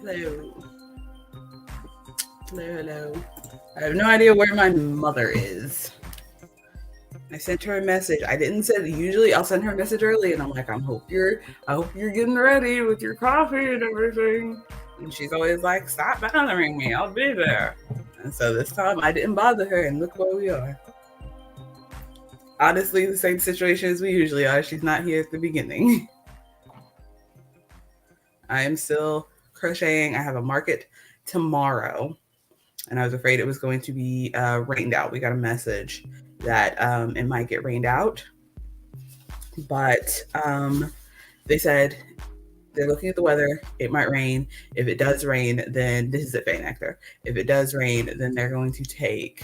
Hello. Hello, hello. I have no idea where my mother is. I sent her a message. I didn't send usually I'll send her a message early and I'm like, I hope you're getting ready with your coffee and everything. And she's always like, stop bothering me, I'll be there. And so this time I didn't bother her and look where we are. Honestly, the same situation as we usually are. She's not here at the beginning. I am still crocheting. I have a market tomorrow, and I was afraid it was going to be rained out. We got a message that it might get rained out, but they said they're looking at the weather. It might rain. If it does rain, then this is at Faye Nectar. If it does rain, then they're going to take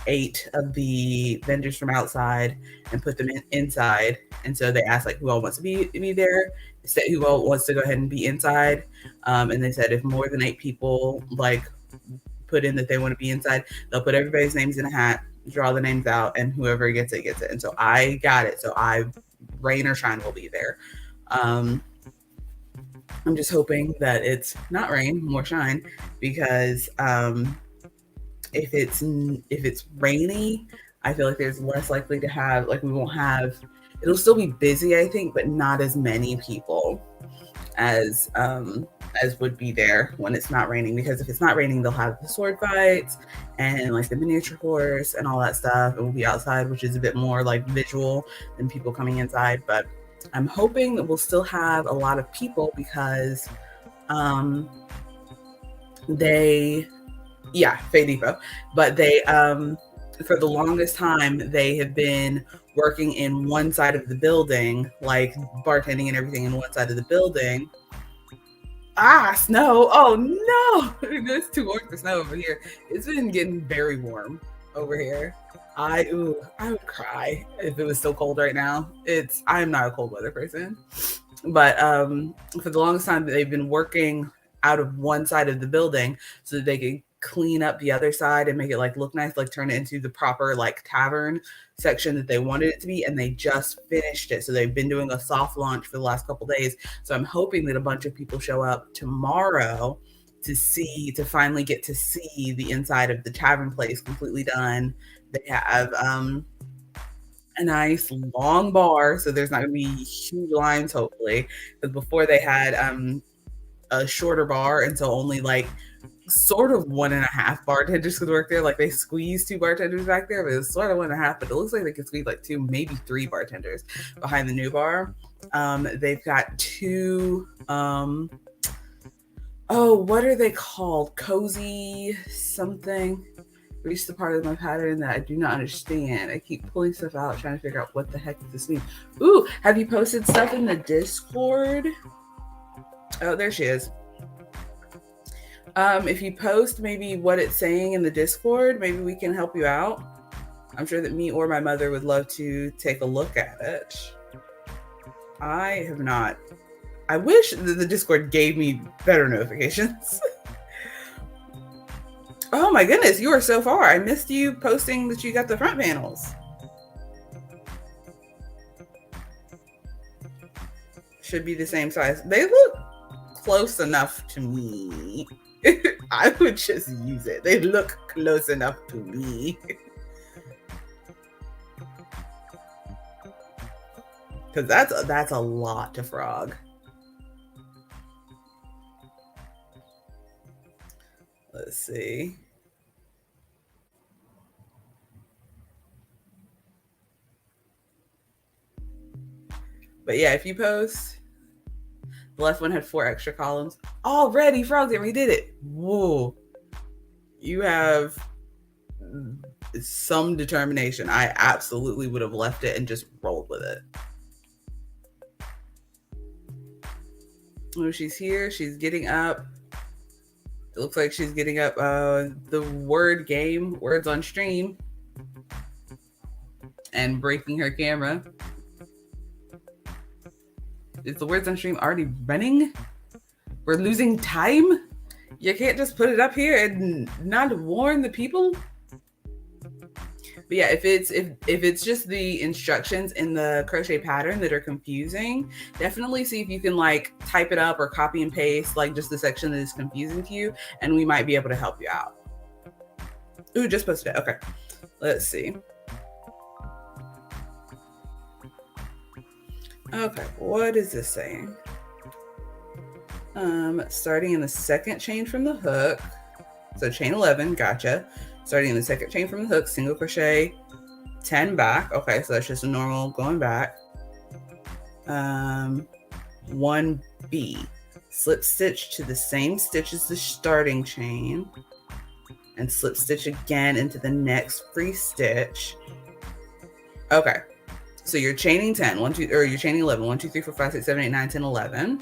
8 of the vendors from outside and put them inside. And so they asked like who all wants to be there, who all wants to go ahead and be inside. And they said if more than 8 people like put in that they want to be inside, they'll put everybody's names in a hat, draw the names out, and whoever gets it gets it. And so I got it. So rain or shine, will be there. I'm just hoping that it's not rain, more shine, because if it's rainy, I feel like there's less likely to have like we won't have. It'll still be busy, I think, but not as many people as would be there when it's not raining. Because if it's not raining, they'll have the sword fights and like the miniature horse and all that stuff. It will be outside, which is a bit more like visual than people coming inside. But I'm hoping that we'll still have a lot of people because Faye Depot. But they for the longest time they have been working in one side of the building, like bartending and everything in one side of the building. Snow. Oh no. It's too warm for snow over here. It's been getting very warm over here. I would cry if it was so cold right now. I'm not a cold weather person. But for the longest time they've been working out of one side of the building so that they could clean up the other side and make it like look nice, like turn it into the proper like tavern section that they wanted it to be. And they just finished it. So they've been doing a soft launch for the last couple days. So I'm hoping that a bunch of people show up tomorrow to finally get to see the inside of the tavern place completely done. They have a nice long bar, so there's not going to be huge lines, hopefully. Because before they had a shorter bar, and so only like sort of 1.5 bartenders could work there. Like they squeezed 2 bartenders back there, but it's sort of 1.5. But it looks like they could squeeze like 2, maybe 3 bartenders behind the new bar. They've got 2. What are they called? Cozy something. Reach the part of my pattern that I do not understand. I keep pulling stuff out, trying to figure out what the heck does this mean. Ooh, have you posted stuff in the Discord? Oh, there she is. If you post maybe what it's saying in the Discord, maybe we can help you out. I'm sure that me or my mother would love to take a look at it. I have not. I wish that the Discord gave me better notifications. Oh my goodness, you are so far. I missed you posting that you got the front panels. Should be the same size. They look close enough to me. I would just use it. They look close enough to me. Because that's a lot to frog. Let's see. But yeah, if you post, the left one had 4 extra columns. Already, frogs, we did it. Whoa. You have some determination. I absolutely would have left it and just rolled with it. Oh, she's here. She's getting up. It looks like she's getting up the word game, words on stream, and breaking her camera. Is the words on stream already running? We're losing time? You can't just put it up here and not warn the people? But yeah, if it's just the instructions in the crochet pattern that are confusing, definitely see if you can like type it up or copy and paste like just the section that is confusing to you, and we might be able to help you out. Ooh, just posted it. Okay, let's see. Okay, what is this saying? Starting in the second chain from the hook, so chain 11, gotcha. Starting in the second chain from the hook, single crochet 10 back. Okay, so that's just a normal going back. 1B, slip stitch to the same stitch as the starting chain, and slip stitch again into the next free stitch. Okay, so you're chaining 10, you're chaining 11, 1, 2, 3, 4, 5, 6, 7, 8, 9, 10, 11.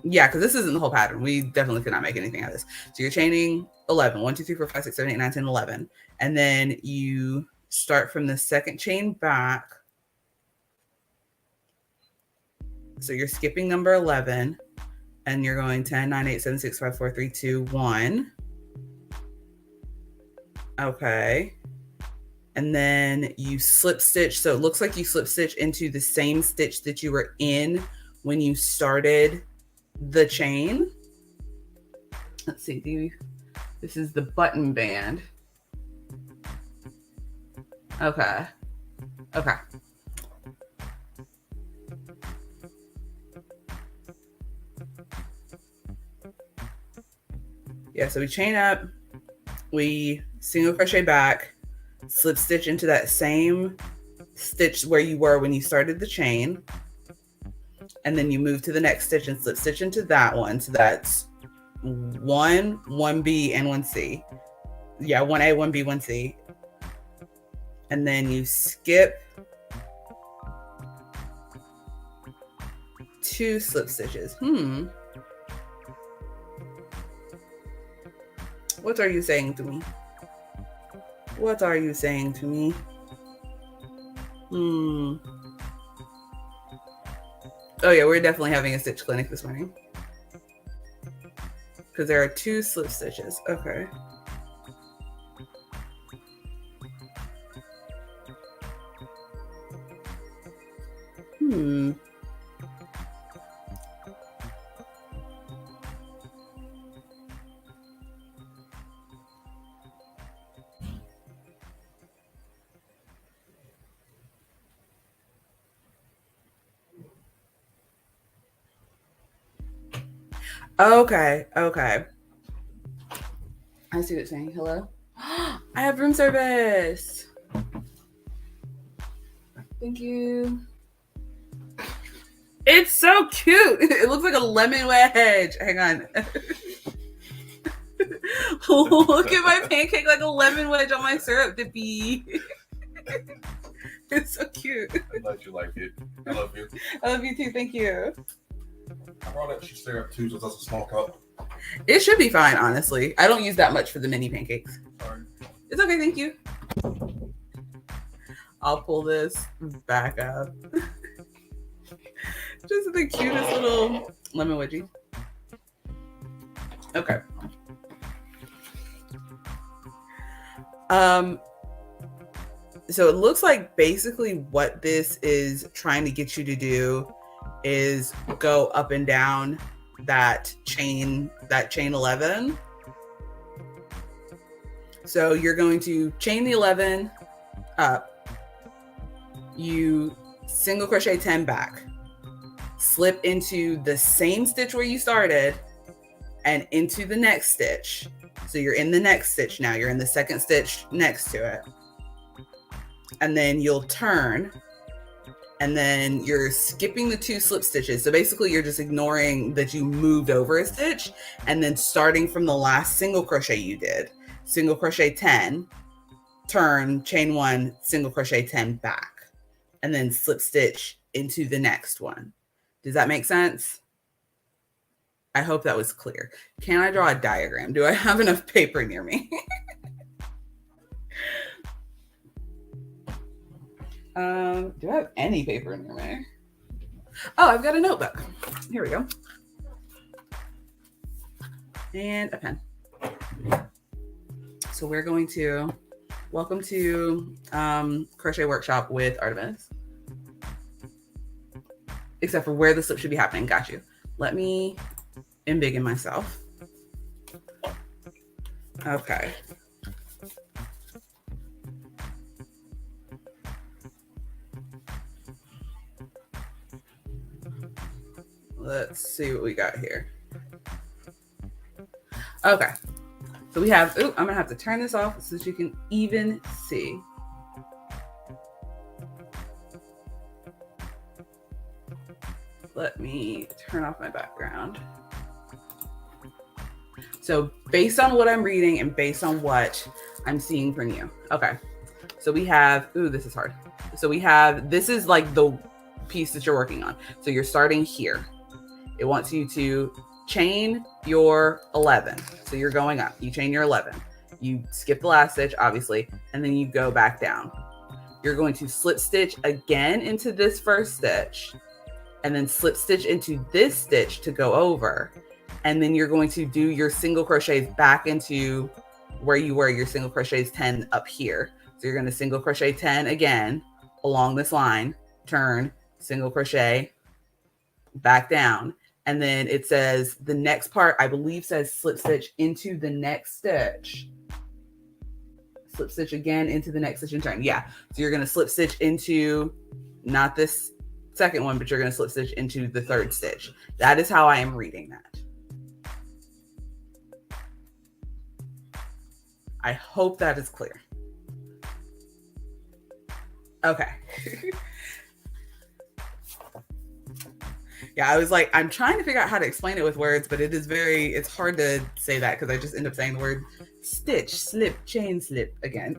Yeah, because this isn't the whole pattern. We definitely could not make anything out of this. So you're chaining 11, 1, 2, 3, 4, 5, 6, 7, 8, 9, 10, 11. And then you start from the second chain back. So you're skipping number 11 and you're going 10, 9, 8, 7, 6, 5, 4, 3, 2, 1. Okay. And then you slip stitch. So it looks like you slip stitch into the same stitch that you were in when you started the chain. Let's see, this is the button band. Okay. Yeah, so we chain up, we single crochet back, slip stitch into that same stitch where you were when you started the chain, and then you move to the next stitch and slip stitch into that one. So that's 1, 1B, and 1C. Yeah, 1A, 1B, 1C. And then you skip 2 slip stitches. What are you saying to me? What are you saying to me? Oh yeah, we're definitely having a stitch clinic this morning. Because there are 2 slip stitches. Okay. Okay. I see what it's saying. Hello? I have room service. Thank you. It's so cute. It looks like a lemon wedge. Hang on. Look at my pancake like a lemon wedge on my syrup dippy. It's so cute. I'm glad you like it. I love you. I love you too. Thank you. I brought extra syrup too, so that's a small cup. It should be fine, honestly. I don't use that much for the mini pancakes. Sorry. It's okay, thank you. I'll pull this back up. Just the cutest little lemon wedgie. Okay. So it looks like basically what this is trying to get you to do is go up and down that chain 11. So you're going to chain the 11 up, you single crochet 10 back, slip into the same stitch where you started and into the next stitch. So you're in the next stitch now, you're in the second stitch next to it. And then you'll turn, and then you're skipping the 2 slip stitches. So basically you're just ignoring that you moved over a stitch, and then starting from the last single crochet you did, single crochet 10, turn, chain 1, single crochet 10 back, and then slip stitch into the next one. Does that make sense? I hope that was clear. Can I draw a diagram? Do I have enough paper near me? Do I have any paper near me? Oh, I've got a notebook. Here we go. And a pen. So we're going to, welcome to Crochet Workshop with Artemis. Except for where the slip should be happening. Got you. Let me embiggen myself. Okay. Let's see what we got here. Okay. So we have, I'm gonna have to turn this off so that you can even see. Let me turn off my background. So based on what I'm reading and based on what I'm seeing from you. Okay. So we have, this is hard. So we have, this is like the piece that you're working on. So you're starting here. It wants you to chain your 11. So you're going up, you chain your 11. You skip the last stitch, obviously, and then you go back down. You're going to slip stitch again into this first stitch, and then slip stitch into this stitch to go over. And then you're going to do your single crochets back into where you were, your single crochets 10 up here. So you're going to single crochet 10 again along this line, turn, single crochet, back down. And then it says the next part, I believe, says slip stitch into the next stitch. Slip stitch again into the next stitch and turn. Yeah. So you're going to slip stitch into not this second one, but you're going to slip stitch into the third stitch. That is how I am reading that. I hope that is clear. Okay. Yeah, I was like, I'm trying to figure out how to explain it with words, but it's hard to say that because I just end up saying the word stitch, slip, chain, slip again.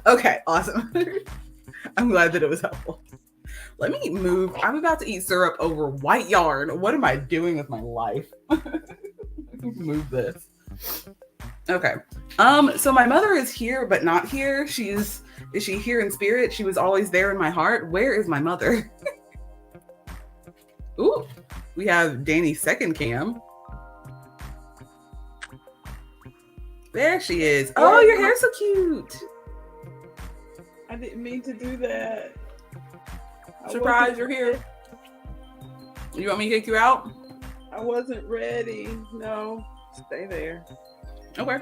Okay, awesome. I'm glad that it was helpful. Let me move. I'm about to eat syrup over white yarn. What am I doing with my life? Move this. Okay. So my mother is here, but not here. Is she here in spirit? She was always there in my heart. Where is my mother? Ooh, we have Danny's second cam. There she is. Oh, your hair's so cute. I didn't mean to do that. Surprise, you're here. You want me to kick you out? I wasn't ready. No, stay there. Okay.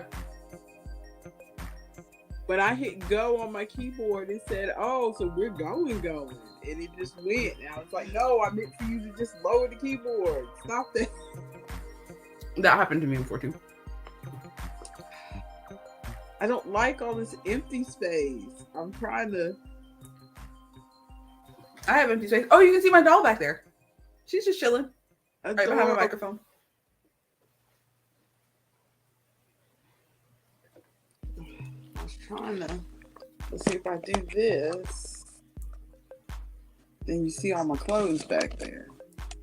But I hit go on my keyboard and said, oh, so we're going. And it just went. And I was like, no, I meant for you to just lower the keyboard. Stop that. That happened to me before too. I don't like all this empty space. I'm trying to. I have empty space. Oh, you can see my doll back there. She's just chilling right behind my microphone. I was trying to. Let's see if I do this. Then you see all my clothes back there.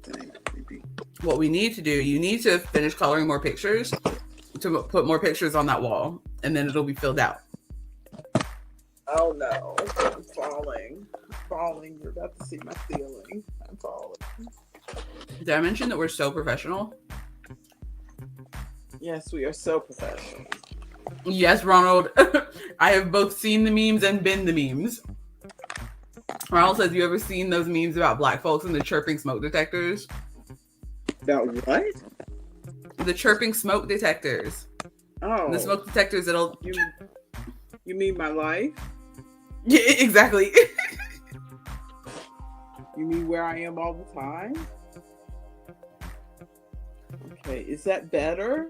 Dang, creepy. What we need to do, you need to finish coloring more pictures to put more pictures on that wall, and then it'll be filled out. Oh no, I'm falling. You're about to see my ceiling. I'm Did I mention that we're so professional? Yes, we are so professional. Yes, Ronald. I have both seen the memes and been the memes. Ronald says, you ever seen those memes about black folks and the chirping smoke detectors? About what? The chirping smoke detectors. Oh. The smoke detectors that'll... You mean my life? Yeah, exactly. You mean where I am all the time? Okay, is that better?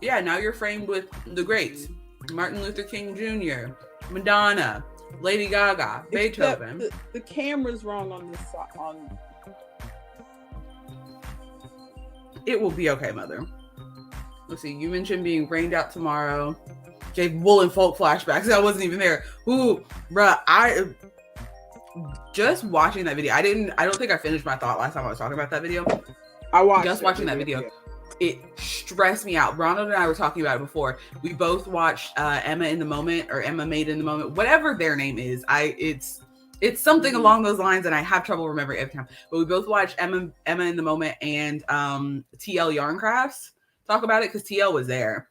Yeah, now you're framed with the greats. Martin Luther King Jr., Madonna, Lady Gaga, Beethoven. The camera's wrong on this side. It will be okay, Mother. Let's see, you mentioned being rained out tomorrow. Gave Woolen Folk flashbacks. I wasn't even there. Ooh, bruh, I just watching that video. I don't think I finished my thought last time I was talking about that video. I watched just watching that video. It stressed me out. Ronald and I were talking about it before. We both watched Emma in the Moment, or Emma Made in the Moment, whatever their name is. It's something along those lines, and I have trouble remembering every time. But we both watched Emma in the Moment and TL Yarn Crafts talk about it because TL was there.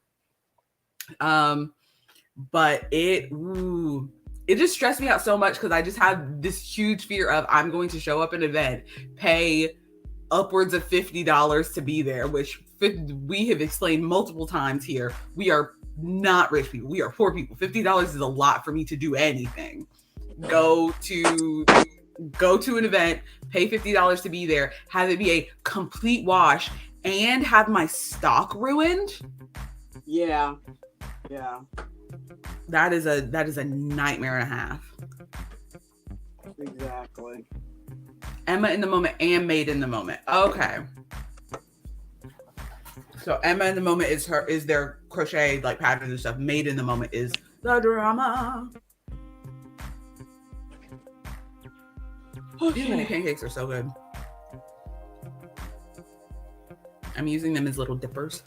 But it just stressed me out so much because I just had this huge fear of I'm going to show up at an event, pay upwards of $50 to be there, which we have explained multiple times here. We are not rich people. We are poor people. $50 is a lot for me to do anything. Go to an event, pay $50 to be there, have it be a complete wash, and have my stock ruined. Yeah. That is a nightmare and a half. Exactly. Emma in the Moment and Made in the Moment. Okay. So Emma in the Moment is their crochet like patterns and stuff. Made in the Moment is the drama. These mini pancakes are so good. I'm using them as little dippers.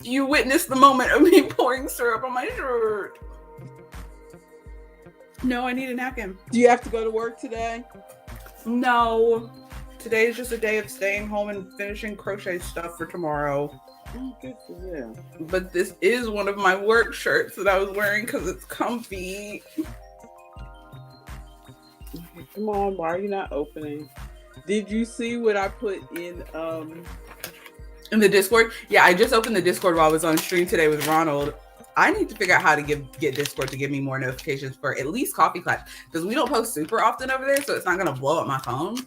You witnessed the moment of me pouring syrup on my shirt. No, I need a napkin. Do you have to go to work today? No. Today is just a day of staying home and finishing crochet stuff for tomorrow. Oh, good for you. But this is one of my work shirts that I was wearing because it's comfy. Come on, why are you not opening? Did you see what I put in the Discord? Yeah, I just opened the Discord while I was on stream today with Ronald. I need to figure out how to get Discord to give me more notifications for at least Coffee Klatsch, because we don't post super often over there, so it's not going to blow up my phone.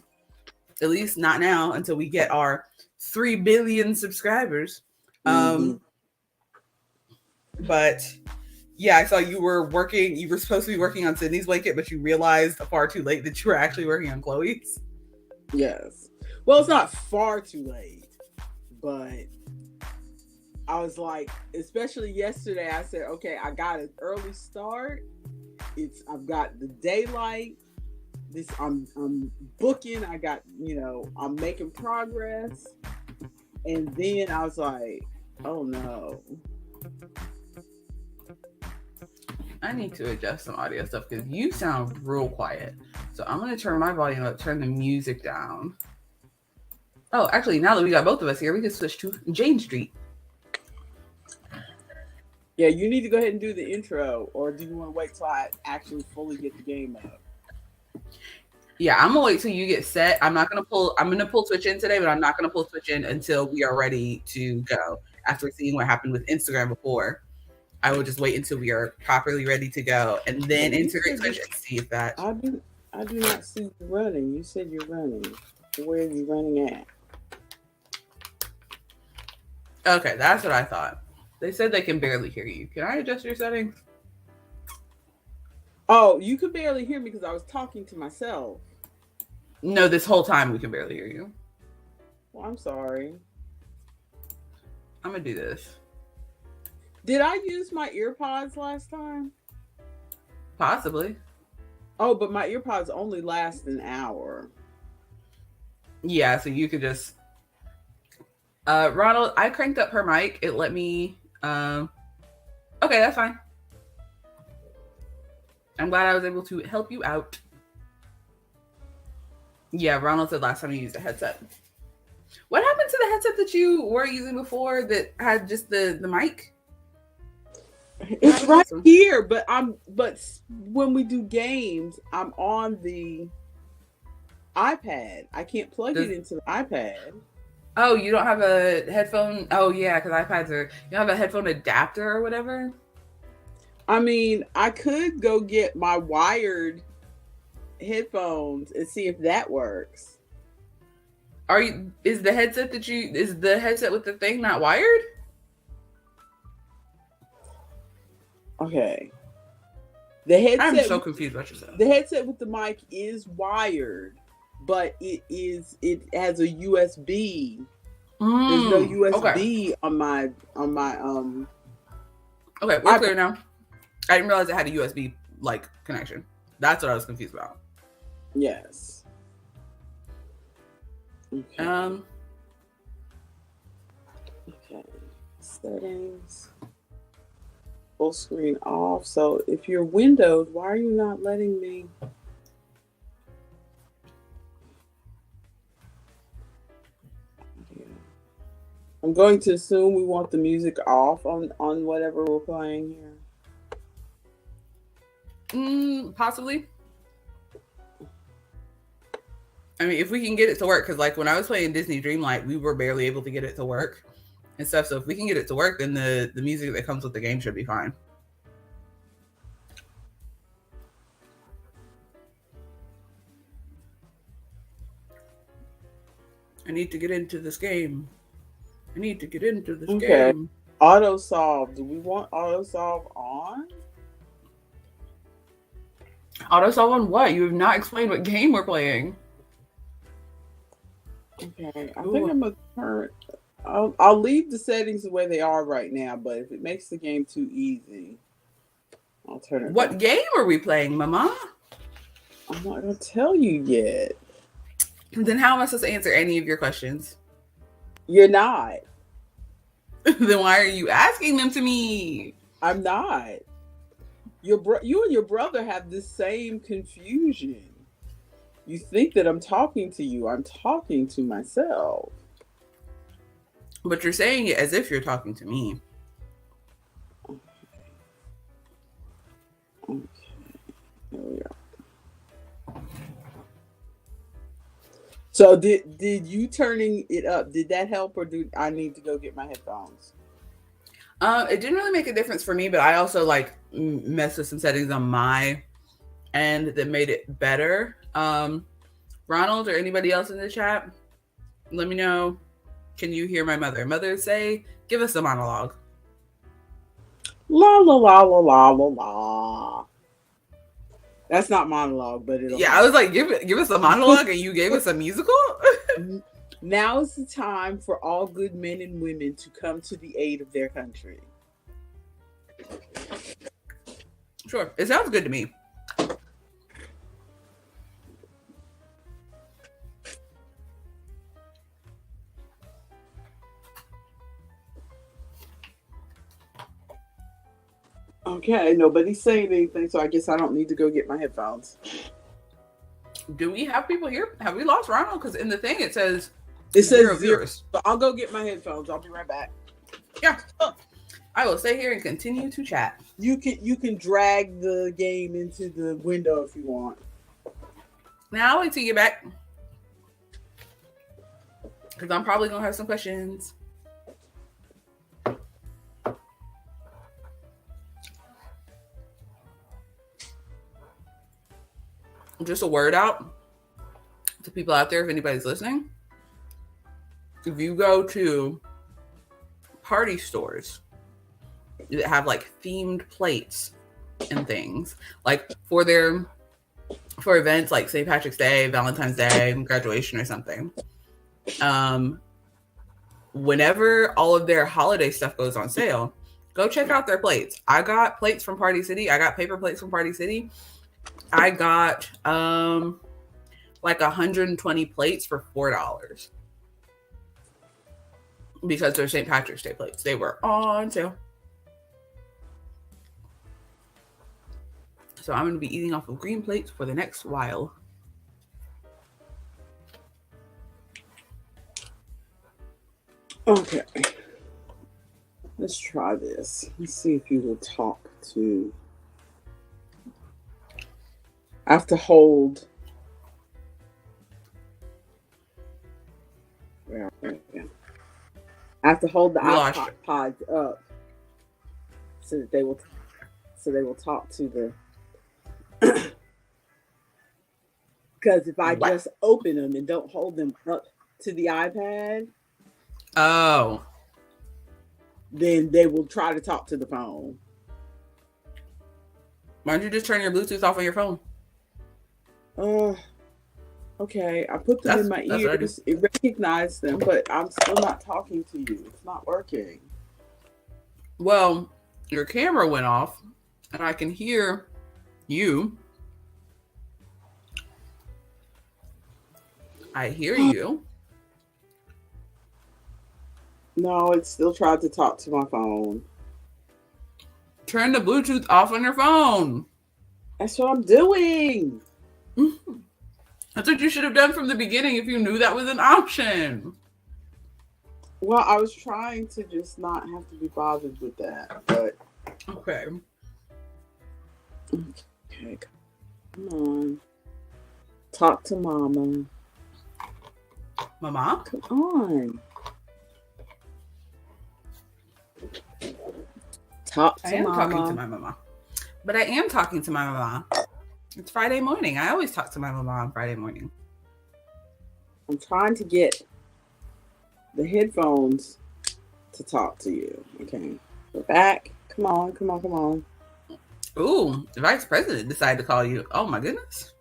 At least not now until we get our 3 billion subscribers. But yeah, I saw you were working. You were supposed to be working on Sydney's blanket, but you realized far too late that you were actually working on Chloe's. Yes. Well, it's not far too late, but I was like, especially yesterday, I said, okay, I got an early start. I've got the daylight. I'm booking. I got, I'm making progress. And then I was like, oh no. I need to adjust some audio stuff because you sound real quiet. So I'm going to turn my volume up, turn the music down. Oh, actually, now that we got both of us here, we can switch to Jane Street. Yeah, you need to go ahead and do the intro, or do you want to wait till I actually fully get the game up? Yeah, I'm gonna wait till you get set. I'm gonna pull Twitch in today, but I'm not gonna pull Twitch in until we are ready to go. After seeing what happened with Instagram before, I will just wait until we are properly ready to go, and then integrate Twitch and see if that. I do not see you running. You said you're running. Where are you running at? Okay, that's what I thought. They said they can barely hear you. Can I adjust your settings? Oh, you could barely hear me because I was talking to myself. No, this whole time we can barely hear you. Well, I'm sorry. I'm gonna do this. Did I use my earpods last time? Possibly. Oh, but my earpods only last an hour. Yeah, so you could just... Ronald, I cranked up her mic. It let me... Okay, that's fine. I I'm glad I was able to help you out. Yeah, Ronald said last time you used a headset. What happened to the headset that you were using before that had just the mic? It's right here, but when we do games, I'm on the iPad. I can't plug it into the iPad. Oh, you don't have a headphone? Oh yeah, because iPads are, you have a headphone adapter or whatever? I mean, I could go get my wired headphones and see if that works. Is the headset with the thing not wired? Okay. The headset, I'm so confused about yourself. The headset with the mic is wired, but it has a USB. There's no USB on my Okay, we're clear now. I didn't realize it had a USB like connection. That's what I was confused about. Yes. Okay. Okay. Settings. Full screen off. So if you're windowed, why are you not letting me? I'm going to assume we want the music off on whatever we're playing here. Possibly. I mean, if we can get it to work, because like when I was playing Disney Dreamlight, we were barely able to get it to work and stuff. So if we can get it to work, then the music that comes with the game should be fine. I need to get into this game. Game. Auto solve. Do we want auto solve on? Auto solve on what? You have not explained what game we're playing. Okay, I think I'm gonna turn. I'll leave the settings the way they are right now, but if it makes the game too easy, I'll turn it. What game are we playing, Mama? I'm not gonna tell you yet. Then how am I supposed to answer any of your questions? You're not. Then why are you asking them to me? I'm not. You and your brother have the same confusion. You think that I'm talking to you. I'm talking to myself. But you're saying it as if you're talking to me. Okay. Here we are. So did you turning it up, did that help, or do I need to go get my headphones? It didn't really make a difference for me, but I also like messed with some settings on my end that made it better. Ronald or anybody else in the chat, let me know. Can you hear my mother? Mother, say, give us a monologue. La la la la la la la. That's not monologue, but it'll. Yeah, I was like, give us a monologue, and you gave us a musical. Now is the time for all good men and women to come to the aid of their country. Sure, it sounds good to me. Okay, nobody's saying anything, so I guess I don't need to go get my headphones. Do we have people here? Have we lost Ronald? Because in the thing it says zero. Viewers. So I'll go get my headphones. I'll be right back. Yeah. I will stay here and continue to chat. You can drag the game into the window if you want. Now I'll wait till you get back. Because I'm probably gonna have some questions. Just a word out to people out there, if anybody's listening. If you go to party stores that have like themed plates and things, like for events like St. Patrick's Day, Valentine's Day, graduation or something, whenever all of their holiday stuff goes on sale, go check out their plates. I got plates from Party City. I got paper plates from Party City. I got like 120 plates for $4 because they're St. Patrick's Day plates. They were on sale. So I'm going to be eating off of green plates for the next while. Okay. Let's try this. Let's see if you will talk to. I have to hold. I have to hold the iPods up so that they will talk to the. Because if I just open them and don't hold them up to the iPad, then they will try to talk to the phone. Why don't you just turn your Bluetooth off on your phone? Okay. I put them in my ears. It recognized them, but I'm still not talking to you. It's not working. Well, your camera went off, and I can hear you. I hear you. No, it still tried to talk to my phone. Turn the Bluetooth off on your phone. That's what I'm doing. That's what you should have done from the beginning if you knew that was an option. Well, I was trying to just not have to be bothered with that, but... Okay. Okay, come on. Talk to Mama. Mama? Come on. Talk to Mama. I am talking to my mama. But I am talking to my mama. It's Friday morning. I always talk to my mama on Friday morning. I'm trying to get the headphones to talk to you. Okay. We're back. Come on. Ooh, the vice president decided to call you. Oh my goodness.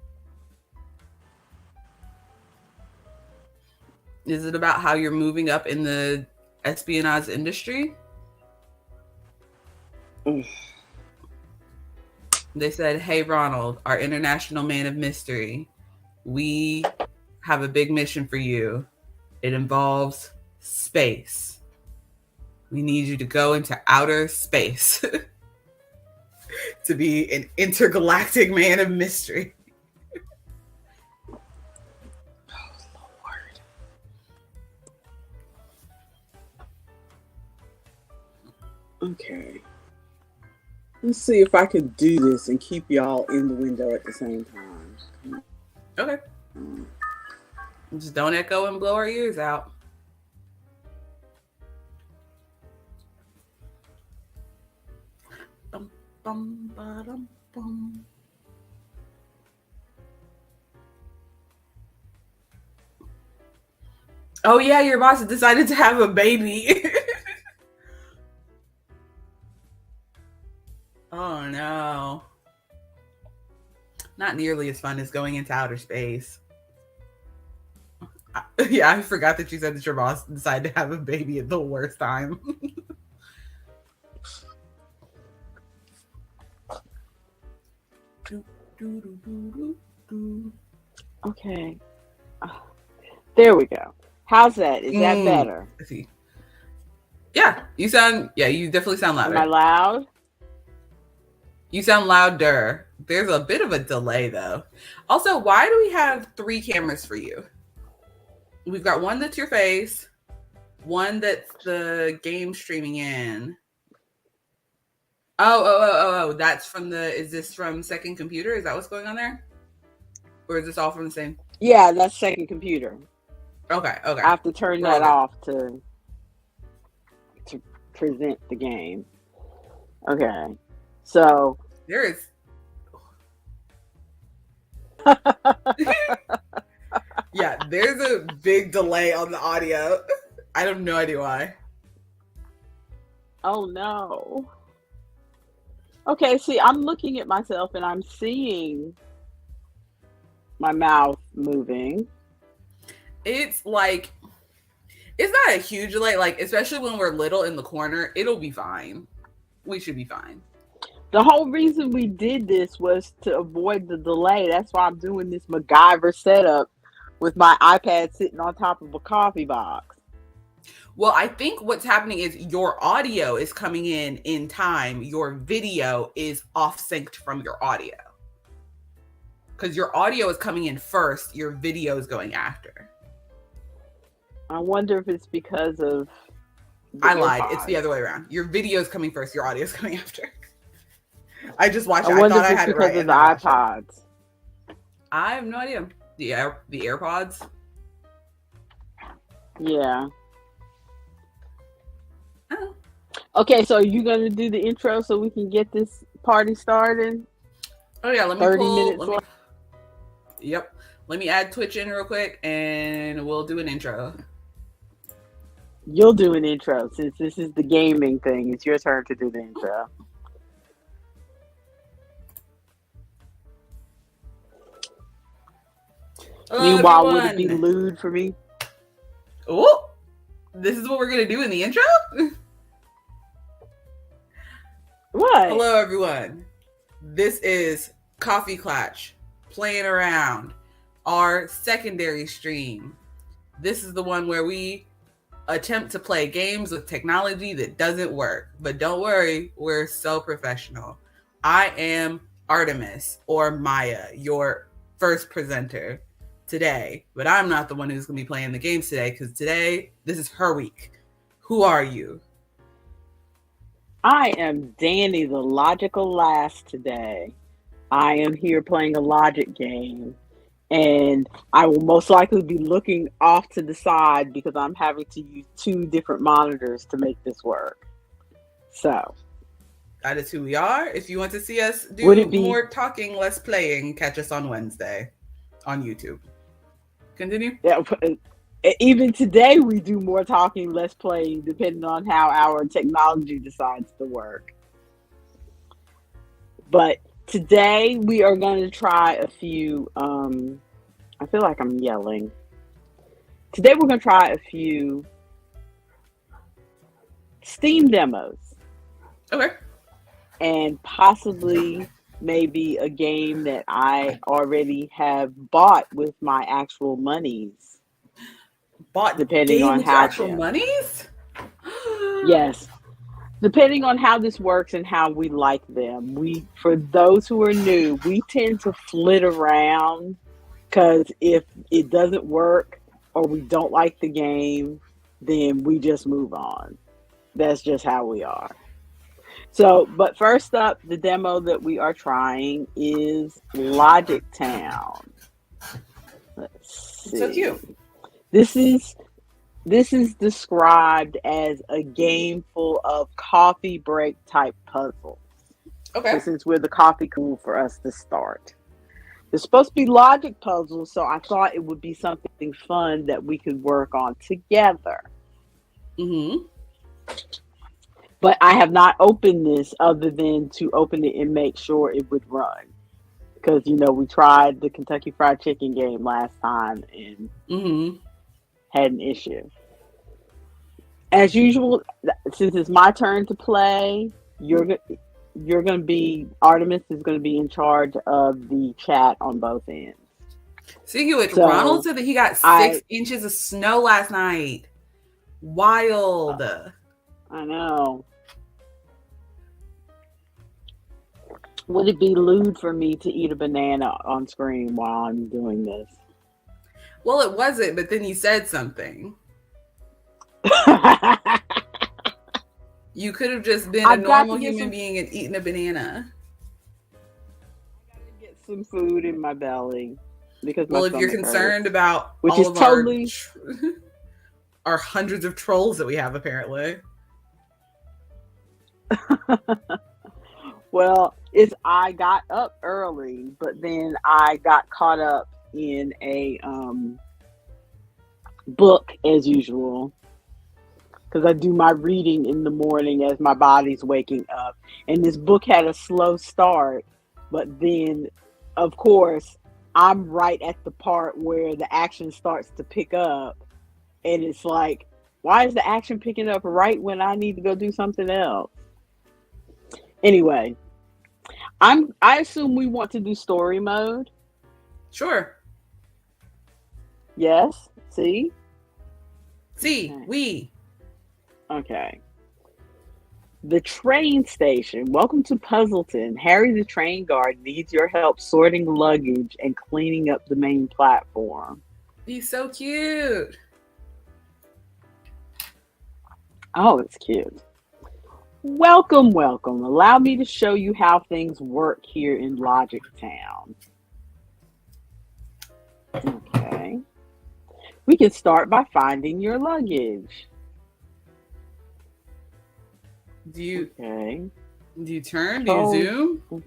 Is it about how you're moving up in the espionage industry? They said, hey, Ronald, our international man of mystery, we have a big mission for you. It involves space. We need you to go into outer space to be an intergalactic man of mystery. Oh, Lord. Okay. Let's see if I can do this and keep y'all in the window at the same time. Okay. Just don't echo and blow our ears out. Bum, bum, ba-dum, bum. Oh yeah, your boss decided to have a baby. Oh no. Not nearly as fun as going into outer space. Yeah, I forgot that you said that your boss decided to have a baby at the worst time. Okay. There we go. How's that? Is that better? Let's see. Yeah, you definitely sound louder. Am I loud? You sound louder. There's a bit of a delay though. Also, why do we have 3 cameras for you? We've got one that's your face, one that's the game streaming in. Oh, that's from is this from second computer? Is that what's going on there? Or is this all from the same? Yeah, that's second computer. Okay. I have to turn that off to present the game. Okay. So there is. Yeah, there's a big delay on the audio. I have no idea why. Oh no. Okay, see, I'm looking at myself and I'm seeing my mouth moving. It's like, it's not a huge delay, like, especially when we're little in the corner, it'll be fine. We should be fine. The whole reason we did this was to avoid the delay. That's why I'm doing this MacGyver setup with my iPad sitting on top of a coffee box. Well, I think what's happening is your audio is coming in time. Your video is off synced from your audio. because your audio is coming in first, your video is going after. I wonder if it's because of I lied. It's the other way around. Your video is coming first, your audio is coming after. I just watched it. I thought I had it right. Because of the iPods. I have no idea. The AirPods? Yeah. Oh. Okay, so are you going to do the intro so we can get this party started? Oh, yeah. Let me 30 pull. minutes left. Yep. Let me add Twitch in real quick, and we'll do an intro. You'll do an intro since this is the gaming thing. It's your turn to do the intro. Hello, meanwhile, everyone. would it be lewd for me? Oh, this is what we're going to do in the intro? What? Hello, everyone. This is Klatsch Playin Around, our secondary stream. This is the one where we attempt to play games with technology that doesn't work. But don't worry, we're so professional. I am Artemis, or Maya, your first presenter today. But I'm not the one who's going to be playing the games today, because today, this is her week. Who are you? I am Danny, the logical lass today. I am here playing a logic game. And I will most likely be looking off to the side because I'm having to use 2 different monitors to make this work. So. That is who we are. If you want to see us do more talking, less playing, catch us on Wednesday on YouTube. Continue. Yeah, even today we do more talking, less playing, depending on how our technology decides to work. But today we are going to try a few, I feel like I'm yelling. Today we're going to try a few Steam demos. Okay. And possibly maybe a game that I already have bought with my actual monies. Bought depending on how actual monies? Yes. Depending on how this works and how we like them. For those who are new, we tend to flit around because if it doesn't work or we don't like the game, then we just move on. That's just how we are. So, but first up, the demo that we are trying is Logic Town. Let's see. So cute. This is described as a game full of coffee break type puzzles. Okay. So since we're the coffee crew, for us to start. It's supposed to be logic puzzles, so I thought it would be something fun that we could work on together. Mm-hmm. But I have not opened this other than to open it and make sure it would run. Because, we tried the Kentucky Fried Chicken game last time and had an issue. As usual, since it's my turn to play, you're going to be, Artemis is going to be in charge of the chat on both ends. Speaking of which, Ronald said that he got 6 inches of snow last night. Wild. I know. Would it be lewd for me to eat a banana on screen while I'm doing this? Well, it wasn't, but then he said something. You could have just been a normal human being and eaten a banana. I gotta get some food in my belly. Because if you're concerned about which is totally our hundreds of trolls that we have, apparently. Well, I got up early, but then I got caught up in a book as usual. Because I do my reading in the morning as my body's waking up. And this book had a slow start, but then, of course, I'm right at the part where the action starts to pick up. And it's like, why is the action picking up right when I need to go do something else? Anyway, I assume we want to do story mode. Sure. Yes. See? See, we. Okay. The train station. Welcome to Puzzleton. Harry the train guard needs your help sorting luggage and cleaning up the main platform. He's so cute. Oh, it's cute. Welcome, welcome. Allow me to show you how things work here in Logic Town. Okay. We can start by finding your luggage. Do you Okay. do you turn? Do you zoom?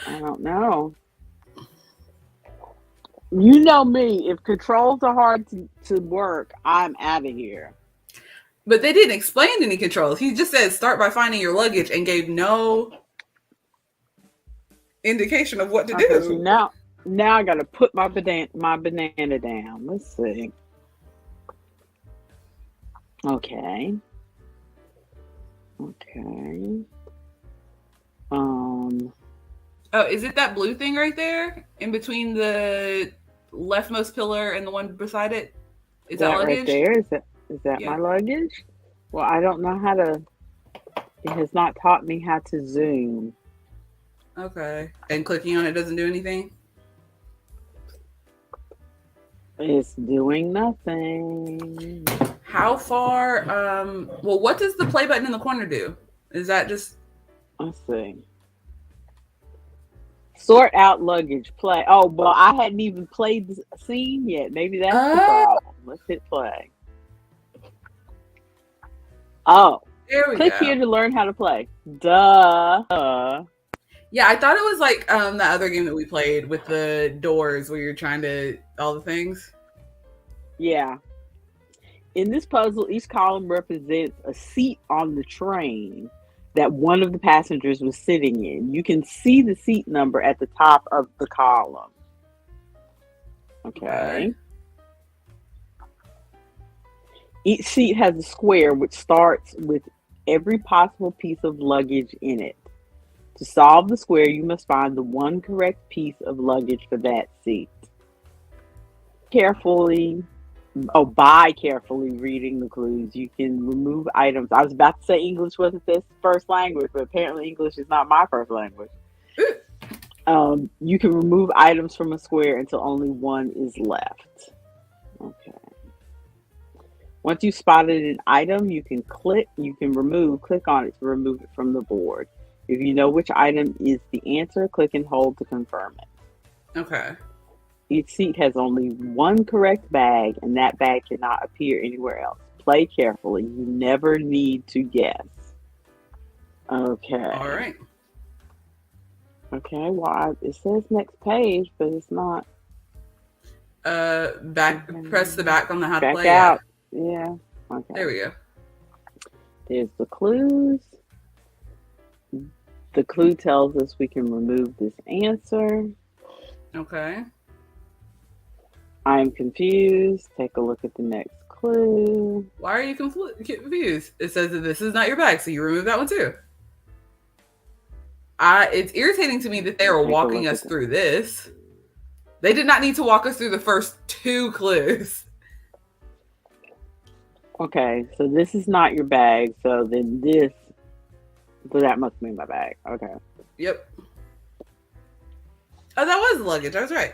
I don't know. You know me. If controls are hard to work, I'm out of here. But they didn't explain any controls. He just said start by finding your luggage and gave no indication of what to do. So now I gotta put my banana down. Let's see. Okay. Oh, is it that blue thing right there in between the leftmost pillar and the one beside it? Is that luggage? Right there? Is that my luggage? Well, I don't know how to. It has not taught me how to zoom. Okay. And clicking on it doesn't do anything? It's doing nothing. How far? Well, what does the play button in the corner do? Is that just? Let's see. Sort out luggage. Play. Oh, well, I hadn't even played the scene yet. Maybe that's the problem. Let's hit play. Oh, there we click go. here to learn how to play. Duh. Yeah, I thought it was like the other game that we played with the doors where you're trying to all the things. Yeah. In this puzzle, each column represents a seat on the train that one of the passengers was sitting in. You can see the seat number at the top of the column. Okay. Each seat has a square which starts with every possible piece of luggage in it. To solve the square, you must find the one correct piece of luggage for that seat. By carefully reading the clues, you can remove items. I was about to say English wasn't this first language, but apparently English is not my first language. You can remove items from a square until only one is left. Okay. Once you spotted an item, you can click on it to remove it from the board. If you know which item is the answer, click and hold to confirm it. Okay. Each seat has only one correct bag, and that bag cannot appear anywhere else. Play carefully. You never need to guess. Okay. All right. Okay, well, it says next page, but it's not. Press the back on the how to Back play. out. Yeah. Okay. There we go. There's the clues. The clue tells us we can remove this answer. Okay. I'm confused. Take a look at the next clue. Why are you confused? It says that this is not your bag, so you remove that one too. It's irritating to me that they were walking us through this. They did not need to walk us through the first two clues. Okay, so this is not your bag, so then this, so that must be my bag. Okay. Yep. Oh, that was the luggage. I was right.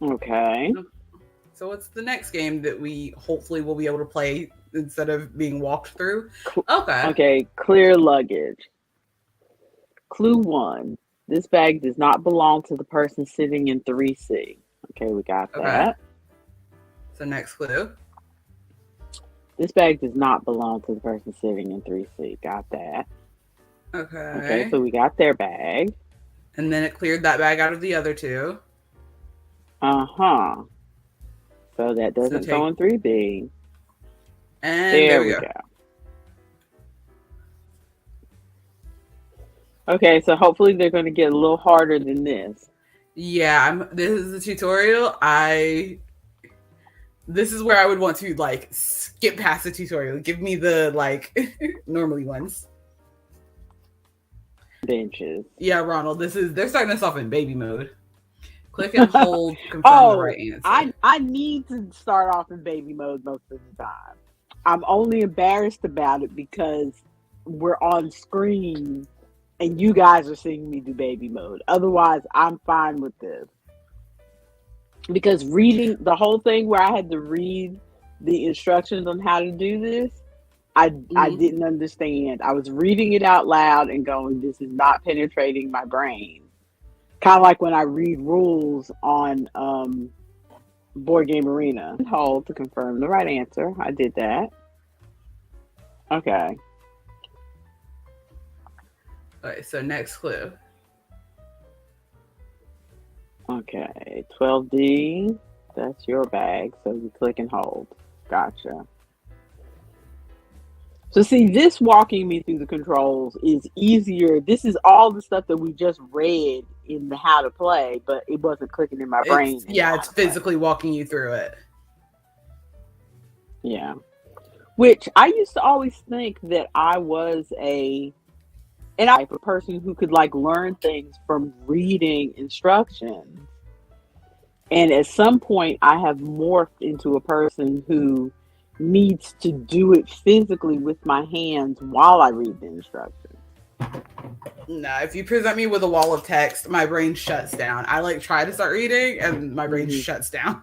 Okay. So what's the next game that we hopefully will be able to play instead of being walked through? Okay. Okay, clear luggage. Clue 1. This bag does not belong to the person sitting in 3C. Okay, we got that. So next clue. This bag does not belong to the person sitting in 3C. Got that. Okay, so we got their bag. And then it cleared that bag out of the other two. Uh-huh. So that doesn't go in 3B. And there we go. Okay, so hopefully they're going to get a little harder than this. Yeah, this is the tutorial. This is where I would want to like skip past the tutorial. Give me the like normally ones. Benches. Yeah, Ronald, they're starting us off in baby mode. Click and hold, confirm the right answer. I need to start off in baby mode most of the time. I'm only embarrassed about it because we're on screen and you guys are seeing me do baby mode. Otherwise, I'm fine with this. Because reading the whole thing where I had to read the instructions on how to do this, I didn't understand. I was reading it out loud and going, this is not penetrating my brain. Kind of like when I read rules on Board Game Arena. Hold to confirm the right answer. I did that. Okay. Okay, so next clue. Okay, 12D. That's your bag. So you click and hold. Gotcha. So see, this walking me through the controls is easier. This is all the stuff that we just read in the how to play, but it wasn't clicking in my brain. It's physically walking you through it. Yeah. Which I used to always think that I was a person who could like learn things from reading instructions. And at some point I have morphed into a person who needs to do it physically with my hands while I read the instructions. No, if you present me with a wall of text, my brain shuts down. I like try to start reading and my brain shuts down.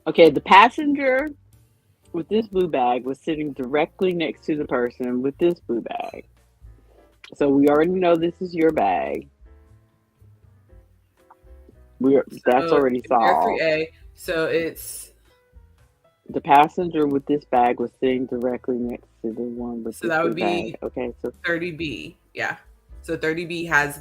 Okay, the passenger with this blue bag was sitting directly next to the person with this blue bag. So we already know this is your bag. That's already solved. 3A, so it's the passenger with this bag was sitting directly next to the one with so that would be bag. Okay, so 30B. Yeah. So 30B has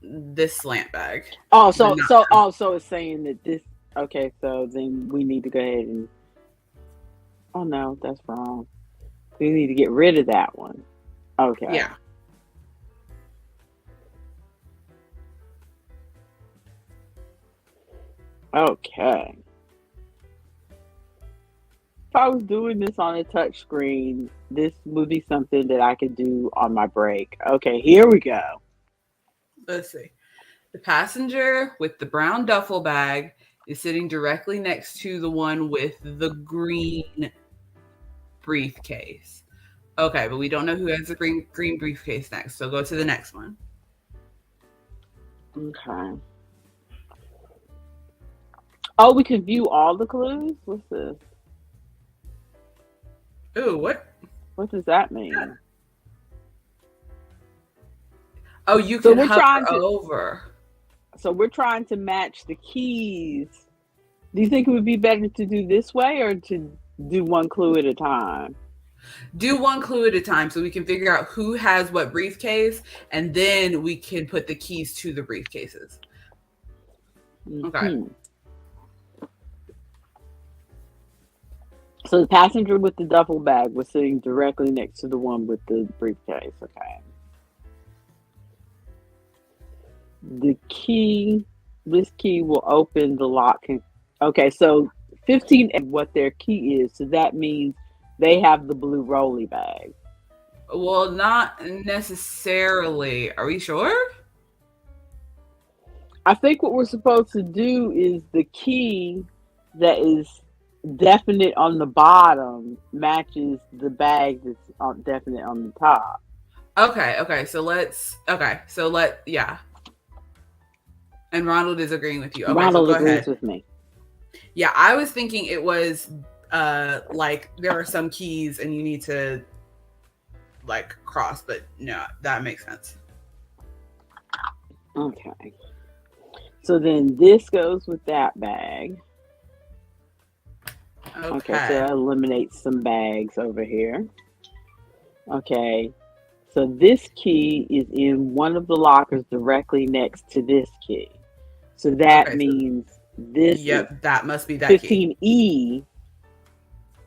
this slant bag. So it's saying that this. Okay, so then we need to go ahead and. Oh no, that's wrong. We need to get rid of that one. Okay. Yeah. Okay. If I was doing this on a touch screen, this would be something that I could do on my break. Okay, here we go. Let's see. The passenger with the brown duffel bag is sitting directly next to the one with the green briefcase. Okay, but we don't know who has the green briefcase next. So go to the next one. Okay. Oh, we can view all the clues? What's this? Ooh, what? What does that mean? Yeah. Oh, you can hover over. So we're trying to match the keys. Do you think it would be better to do this way or to do one clue at a time? Do one clue at a time so we can figure out who has what briefcase, and then we can put the keys to the briefcases. Okay. So the passenger with the duffel bag was sitting directly next to the one with the briefcase. Okay. This key will open the lock. Okay, so 15 and what their key is. So that means they have the blue rolly bag. Well, not necessarily. Are we sure? I think what we're supposed to do is the key that is definite on the bottom matches the bag that's definite on the top. Yeah. And Ronald is agreeing with you. Okay, Ronald so go agrees ahead. with me. Yeah, I was thinking it was like there are some keys and you need to like cross, but no, that makes sense. Okay. So then this goes with that bag. Okay, so that eliminates some bags over here. Okay, so this key is in one of the lockers directly next to this key. So that means this. Yep, that must be that 15E. Key.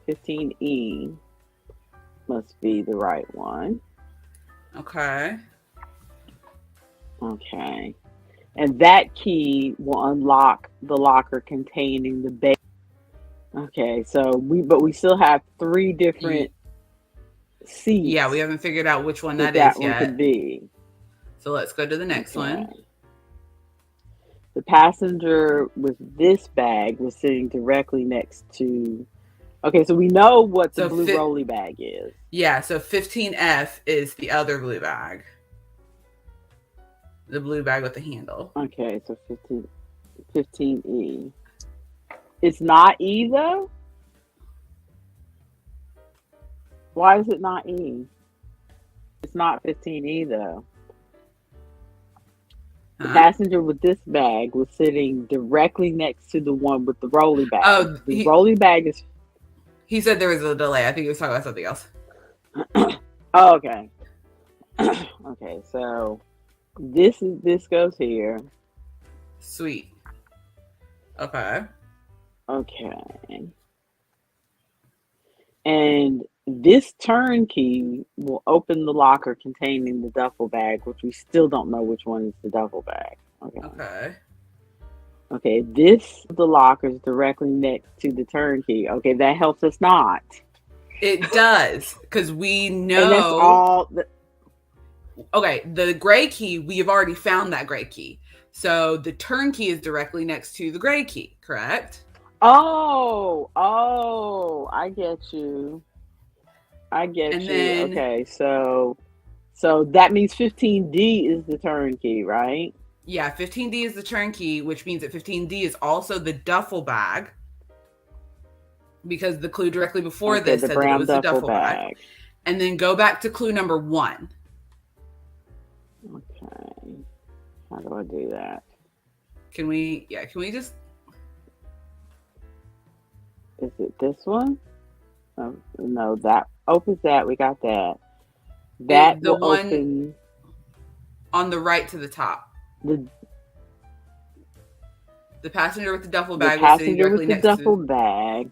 15E must be the right one. Okay. Okay. And that key will unlock the locker containing the bag. Okay, so we still have 3 different seats. Yeah, we haven't figured out which one that one is yet. could be. So let's go to the next one. The passenger with this bag was sitting directly next to. Okay, so we know what the blue rolly bag is. Yeah, so 15F is the other blue bag. The blue bag with the handle. Okay, so 15E. It's not E though? Why is it not E? It's not 15E though. The passenger with this bag was sitting directly next to the one with the rolly bag. Oh, the rolly bag is. He said there was a delay. I think he was talking about something else. Oh, okay. Okay, so this goes here. Sweet. Okay. Okay. And this turnkey will open the locker containing the duffel bag, which we still don't know which one is the duffel bag. Okay. Okay, the locker is directly next to the turnkey. Okay, that helps us not. It does, because we know. And that's all. Okay, the gray key, we have already found that gray key. So the turnkey is directly next to the gray key, correct? Oh, I get you. Then, okay, so that means 15D is the turnkey, right? Yeah, 15D is the turnkey, which means that 15D is also the duffel bag. Because the clue directly before this said that it was the duffel bag. And then go back to clue number 1. Okay. How do I do that? Can we just... Is it this one? No, that opens that. We got that. That the will one open on the right to the top. The passenger with the duffel bag was sitting directly next duffel bag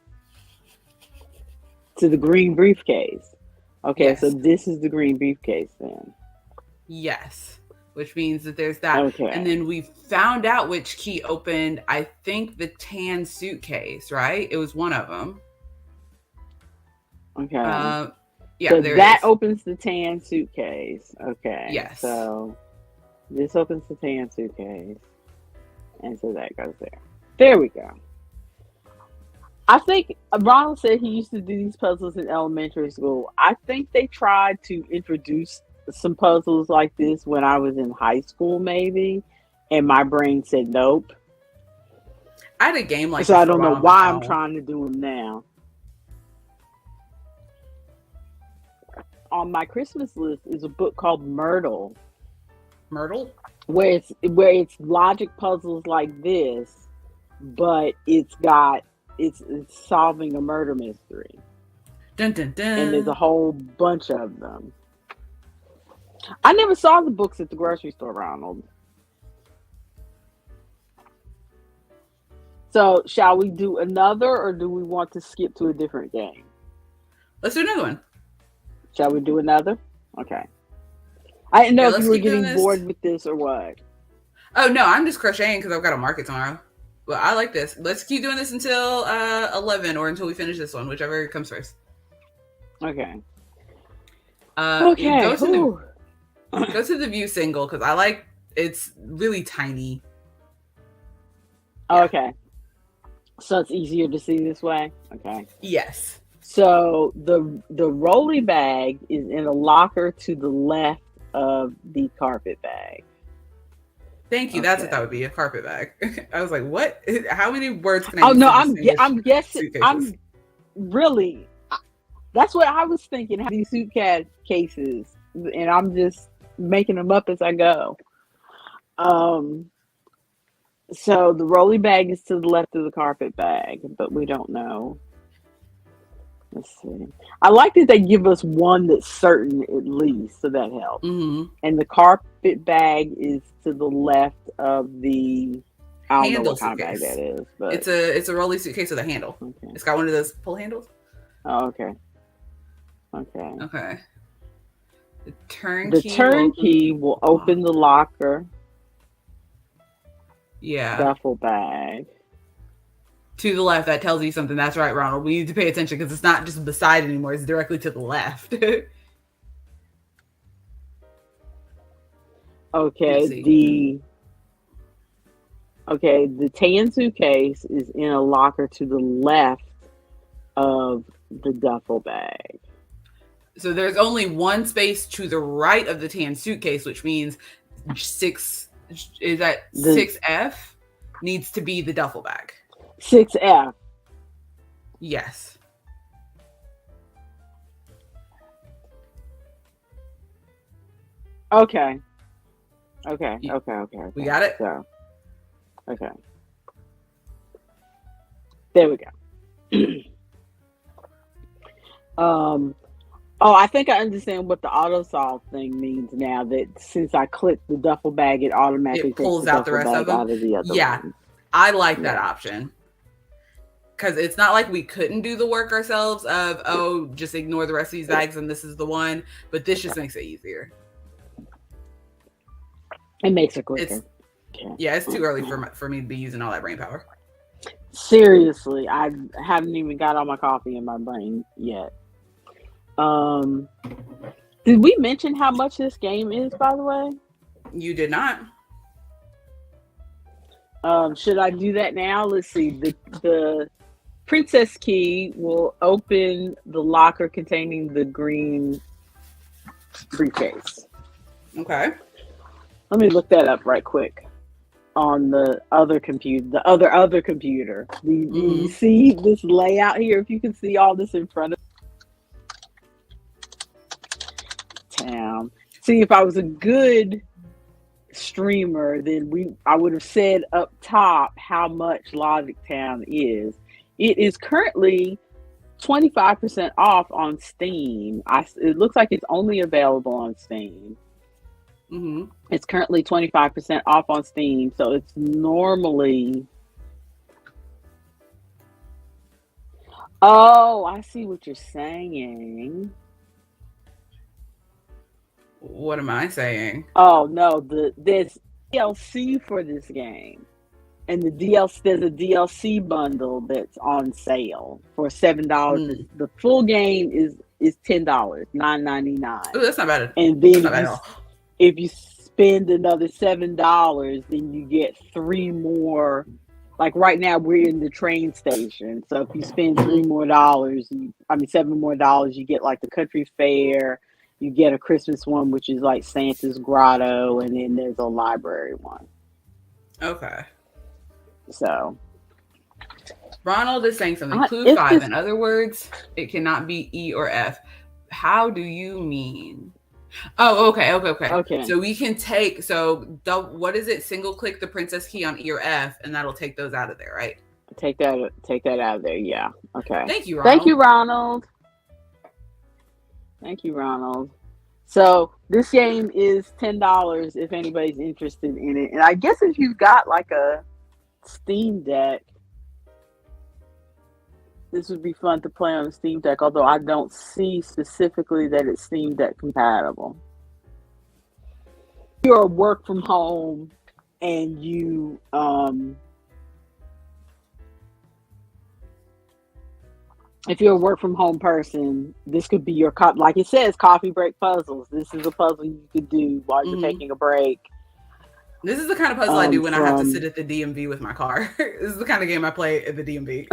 to the green briefcase. Okay, yes. So this is the green briefcase then. Yes, which means that there's that. Okay. And then we found out which key opened, I think, the tan suitcase, right? It was one of them. Okay. Yeah, so there that is. Opens the tan suitcase. Okay. Yes. So this opens the tan suitcase. And so that goes there. There we go. I think Ronald said he used to do these puzzles in elementary school. I think they tried to introduce some puzzles like this when I was in high school, maybe. And my brain said nope. I had a game like so this. I don't know why I'm trying to do them now. On my Christmas list is a book called Myrtle. Myrtle? Where it's logic puzzles like this, but it's solving a murder mystery. Dun, dun, dun. And there's a whole bunch of them. I never saw the books at the grocery store, Ronald. So, shall we do another, or do we want to skip to a different game? Let's do another one. Shall we do another? Okay. I didn't know if you were getting bored with this or what. Oh, no, I'm just crocheting because I've got a market tomorrow. Well, I like this. Let's keep doing this until 11 or until we finish this one, whichever comes first. Okay. Okay. Go to the view single because I like it's really tiny. Yeah. Okay. So it's easier to see this way? Okay. Yes. So the rolly bag is in a locker to the left of the carpet bag. Thank you. Okay. That's what that would be, a carpet bag. I was like, what? How many words can I use? Oh, no, I'm guessing. I'm really, that's what I was thinking. These suitcases, and I'm just making them up as I go. So the rolly bag is to the left of the carpet bag, but we don't know. Let's see. I like that they give us one that's certain at least, so that helps. Mm-hmm. And the carpet bag is to the left of the. I don't know what kind of bag that is, but it's a rolly suitcase with a handle. Okay. It's got one of those pull handles. Oh, okay. Okay. The turnkey will open the locker. Yeah. Duffel bag. To the left, that tells you something. That's right, Ronald. We need to pay attention because it's not just beside anymore. It's directly to the left. Okay. Okay, the tan suitcase is in a locker to the left of the duffel bag. So there's only one space to the right of the tan suitcase, which means 6F needs to be the duffel bag. 6F. Yes. Okay. We got it? So, okay. There we go. Oh, I think I understand what the auto solve thing means now. That since I click the duffel bag, it automatically pulls takes out the rest of them. Out of the other one. I like that option. Because it's not like we couldn't do the work ourselves of, just ignore the rest of these bags and this is the one. But this just makes it easier. It makes it quicker. It's too early for me to be using all that brain power. Seriously, I haven't even got all my coffee in my brain yet. Did we mention how much this game is, by the way? You did not. Should I do that now? Let's see. The princess key will open the locker containing the green briefcase. Okay. Let me look that up right quick on the other computer. The other computer. Do you see this layout here? If you can see all this in front of town. See, if I was a good streamer, then I would have said up top how much Logic Town is. It is currently 25% off on Steam. It looks like it's only available on Steam. Mm-hmm. It's currently 25% off on Steam, so it's normally. Oh, I see what you're saying. What am I saying? Oh no, there's DLC for this game, and there's a DLC bundle that's on sale for $7. The full game is $10, $9.99. Oh, that's not bad. And then if you spend another $7, then you get 3 more. Like right now, we're in the train station, so if you spend $7 more dollars, you get like the country fair. You get a Christmas one, which is like Santa's Grotto, and then there's a library one. Okay. So, Ronald is saying something. Clue 5. In other words, it cannot be E or F. How do you mean? Oh, okay. So we can take, what is it? Single click the princess key on E or F, and that'll take those out of there, right? Take that out of there. Yeah. Okay. Thank you, Ronald. Thank you, Ronald. So this game is $10 if anybody's interested in it. And I guess if you've got like a Steam Deck, this would be fun to play on a Steam Deck, although I don't see specifically that it's Steam Deck compatible. If you're work from home and you if you're a work from home person, this could be your like it says, coffee break puzzles. This is a puzzle you could do while you're taking a break. This is the kind of puzzle I do when I have to sit at the DMV with my car. This is the kind of game I play at the DMV.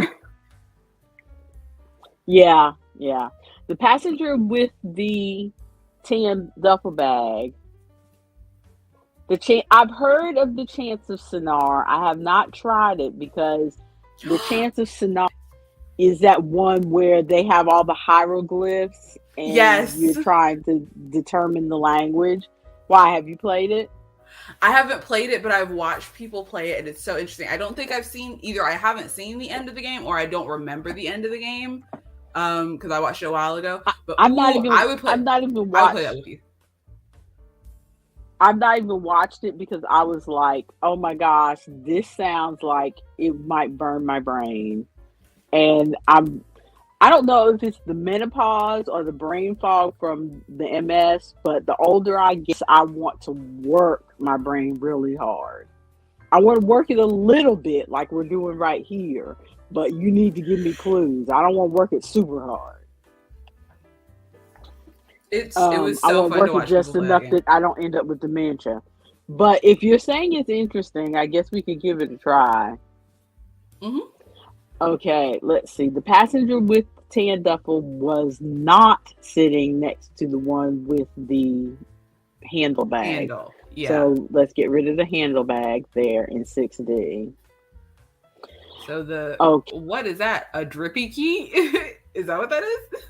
Yeah. The passenger with the tan duffel bag. I've heard of the Chance of Sinar. I have not tried it because the Chance of Sinar is that one where they have all the hieroglyphs and you're trying to determine the language. Why, have you played it? I haven't played it, but I've watched people play it, and it's so interesting. I don't think I've seen I haven't seen the end of the game, or I don't remember the end of the game because I watched it a while ago. But I would play that with you. I've not even watched it because I was like, oh my gosh, this sounds like it might burn my brain. And I don't know if it's the menopause or the brain fog from the MS, but the older I get, I want to work my brain really hard. I want to work it a little bit like we're doing right here, but you need to give me clues. I don't want to work it super hard. It was so fun to watch just people enough play that I don't end up with dementia. But if you're saying it's interesting, I guess we could give it a try. Mm-hmm. Okay, let's see. The passenger with the tan duffel was not sitting next to the one with the handle bag. Handle. Yeah. So let's get rid of the handle bag there in 6D. So Okay. what is that? A drippy key? Is that what that is?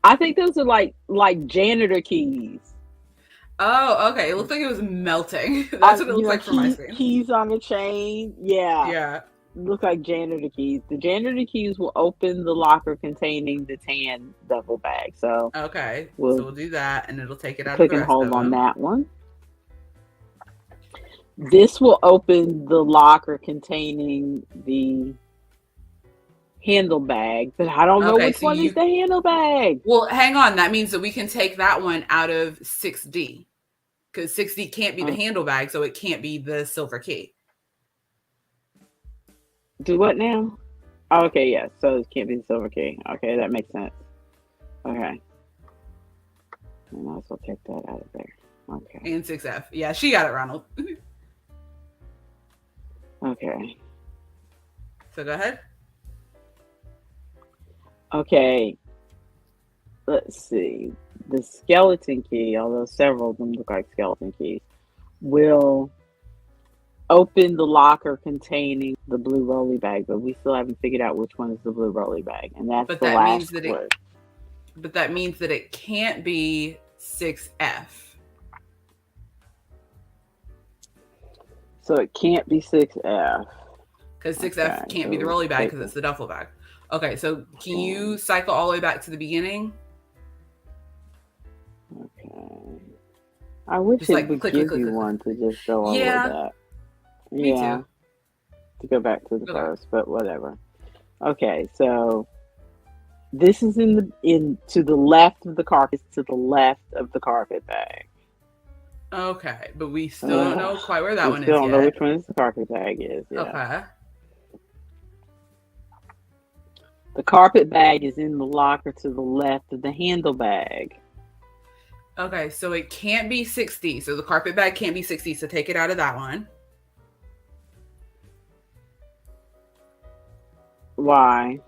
I think those are like janitor keys. Oh, okay. It looks like it was melting. That's what it looks like from my screen. Keys on a chain. Yeah. Yeah. Look like janitor keys. The janitor keys will open the locker containing the tan duffel bag. So okay, so we'll do that, and it'll take it out of click the and rest hold of on them. that one. This will open the locker containing the handle bag, but I don't know which one is the handle bag. Well, hang on. That means that we can take that one out of 6D, because 6D can't be the handle bag, so it can't be the silver key. Do what now? Oh, okay, yeah. So it can't be the silver key. Okay, that makes sense. Okay. I might as well take that out of there. Okay. And 6F. Yeah, she got it, Ronald. Okay. So go ahead. Okay. Let's see. The skeleton key, although several of them look like skeleton keys, will open the locker containing the blue rolly bag, but we still haven't figured out which one is the blue rolly bag, and that's the last word. But that means that it can't be 6F. So it can't be 6F. Because 6F can't be the rolly bag because it's the duffel bag. Okay, so can you cycle all the way back to the beginning? Okay. I wish it would give you one to just go all the way back. Me too. To go back to the first, but whatever. Okay, so this is to the left of the carpet, to the left of the carpet bag. Okay, but we still don't know quite where that one is yet. We still don't know which one the carpet bag is. Yeah. Okay. The carpet bag is in the locker to the left of the handle bag. Okay, so it can't be 6D. So the carpet bag can't be 6D, so take it out of that one. Why?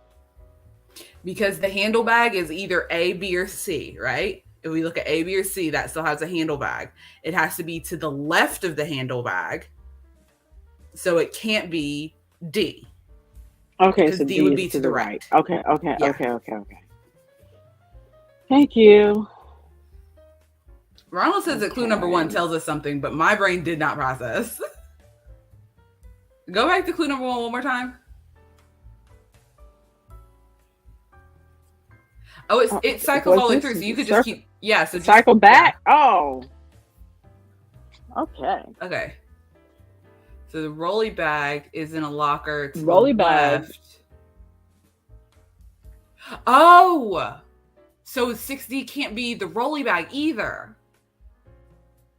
Because the handle bag is either A, B, or C, right? If we look at A, B, or C, that still has a handle bag. It has to be to the left of the handle bag. So it can't be D. Okay, so D would be to the right. Okay. Thank you. Ronald says that clue number 1 tells us something, but my brain did not process. Go back to clue number 1 one more time. Oh, it cycles all the way through, so you could just keep... Yeah, so just... Cycle back? Yeah. Oh. Okay. Okay. So the rolly bag is in a locker to rolly the bag. Left. Oh! So 6D can't be the rolly bag either.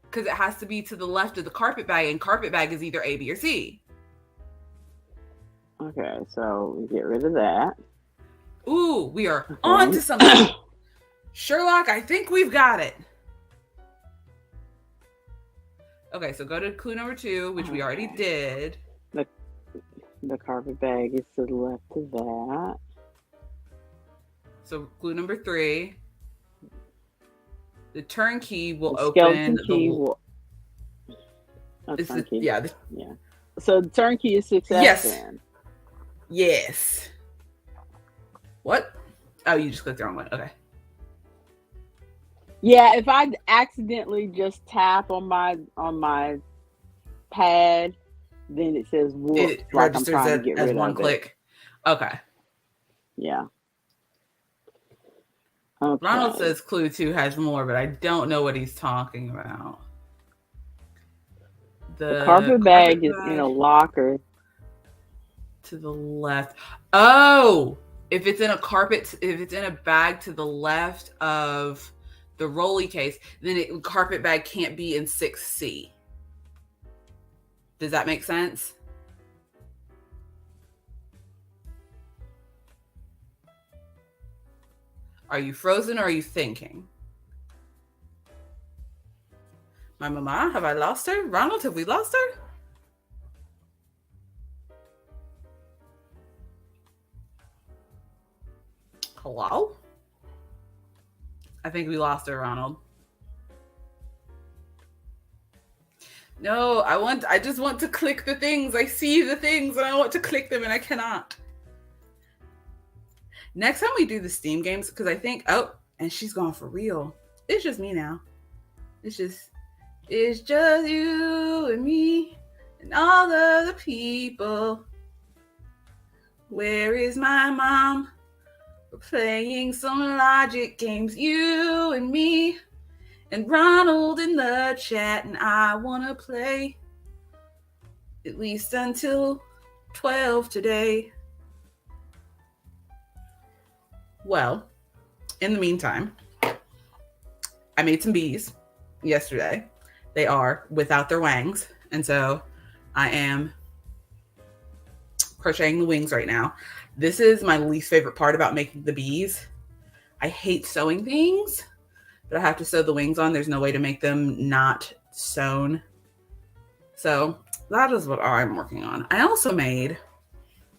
Because it has to be to the left of the carpet bag, and carpet bag is either A, B, or C. Okay, so we get rid of that. Ooh, we are on to something. Sherlock, I think we've got it. Okay, so go to clue number 2, which we already did. The carpet bag is to the left of that. So clue number 3. The turnkey will open yeah. So the turnkey is 6F. Yes. Then. Yes. What? Oh, you just clicked the wrong one. Okay. Yeah, if I accidentally just tap on my pad, then it says whoop. It registers it as one click. Okay. Yeah. Okay. Ronald says clue 2 has more, but I don't know what he's talking about. The carpet bag is in a locker to the left. Oh, if it's in a bag to the left of the rolly case, then carpet bag can't be in 6C. Does that make sense? Are you frozen or are you thinking? My mama, have I lost her? Ronald, have we lost her? Hello? I think we lost her, Ronald. No, I just want to click the things. I see the things and I want to click them and I cannot. Next time we do the Steam games, because I think, oh, and she's gone for real. It's just me now. It's just you and me and all of the people. Where is my mom? We're playing some logic games, you and me. And Ronald in the chat, and I want to play at least until 12 today. Well, in the meantime, I made some bees yesterday. They are without their wings, and so I am crocheting the wings right now. This is my least favorite part about making the bees. I hate sewing things, but I have to sew the wings on. There's no way to make them not sewn. So that is what I'm working on. I also made,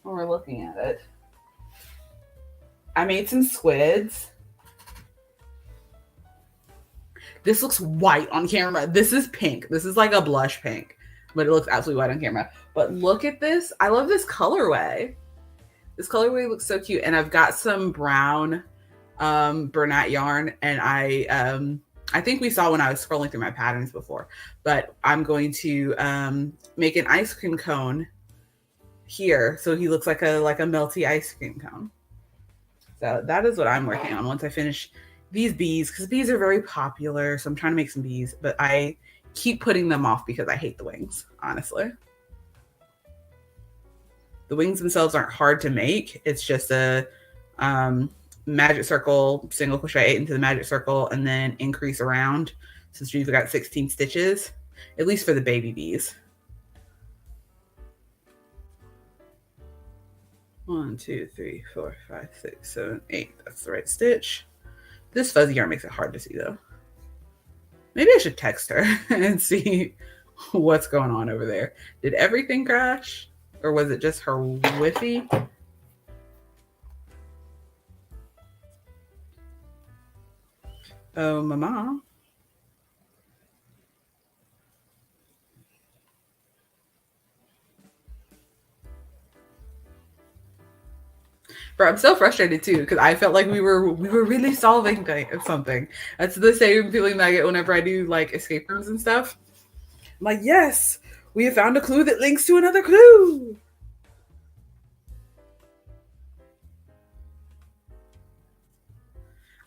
when we're looking at it, I made some squids. This looks white on camera. This is pink. This is like a blush pink, but it looks absolutely white on camera. But look at this. I love this colorway. This colorway looks so cute. And I've got some brown Bernat yarn, and I think we saw when I was scrolling through my patterns before, but I'm going to make an ice cream cone here, so he looks like a melty ice cream cone. So that is what I'm working on once I finish these bees, because bees are very popular. So I'm trying to make some bees, but I keep putting them off because I hate the wings, honestly. The wings themselves aren't hard to make. It's just a magic circle, single crochet 8 into the magic circle, and then increase around, since we've got 16 stitches, at least for the baby bees. 1, 2, 3, 4, 5, 6, 7, 8. That's the right stitch. This fuzzy yarn makes it hard to see though. Maybe I should text her and see what's going on over there. Did everything crash, or was it just her Wi-Fi? Oh, mama. Bro, I'm so frustrated too, because I felt like we were really solving something. That's the same feeling that I get whenever I do like escape rooms and stuff. I'm like, yes, we have found a clue that links to another clue.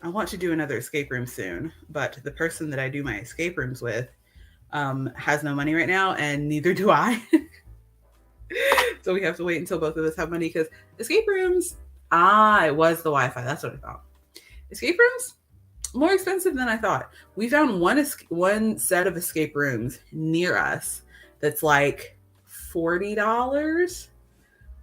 I want to do another escape room soon, but the person that I do my escape rooms with has no money right now, and neither do I. So we have to wait until both of us have money, because escape rooms, it was the Wi-Fi. That's what I thought. Escape rooms, more expensive than I thought. We found one set of escape rooms near us that's like $40.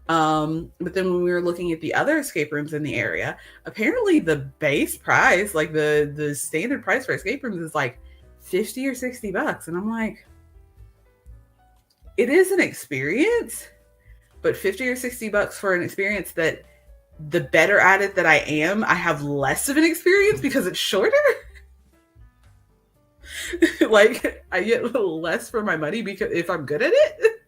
But then when we were looking at the other escape rooms in the area, apparently the base price, like the standard price for escape rooms, is like $50 or $60. And I'm like, it is an experience, but $50 or $60 for an experience that, the better at it that I am, I have less of an experience because it's shorter. Like, I get a little less for my money because if I'm good at it.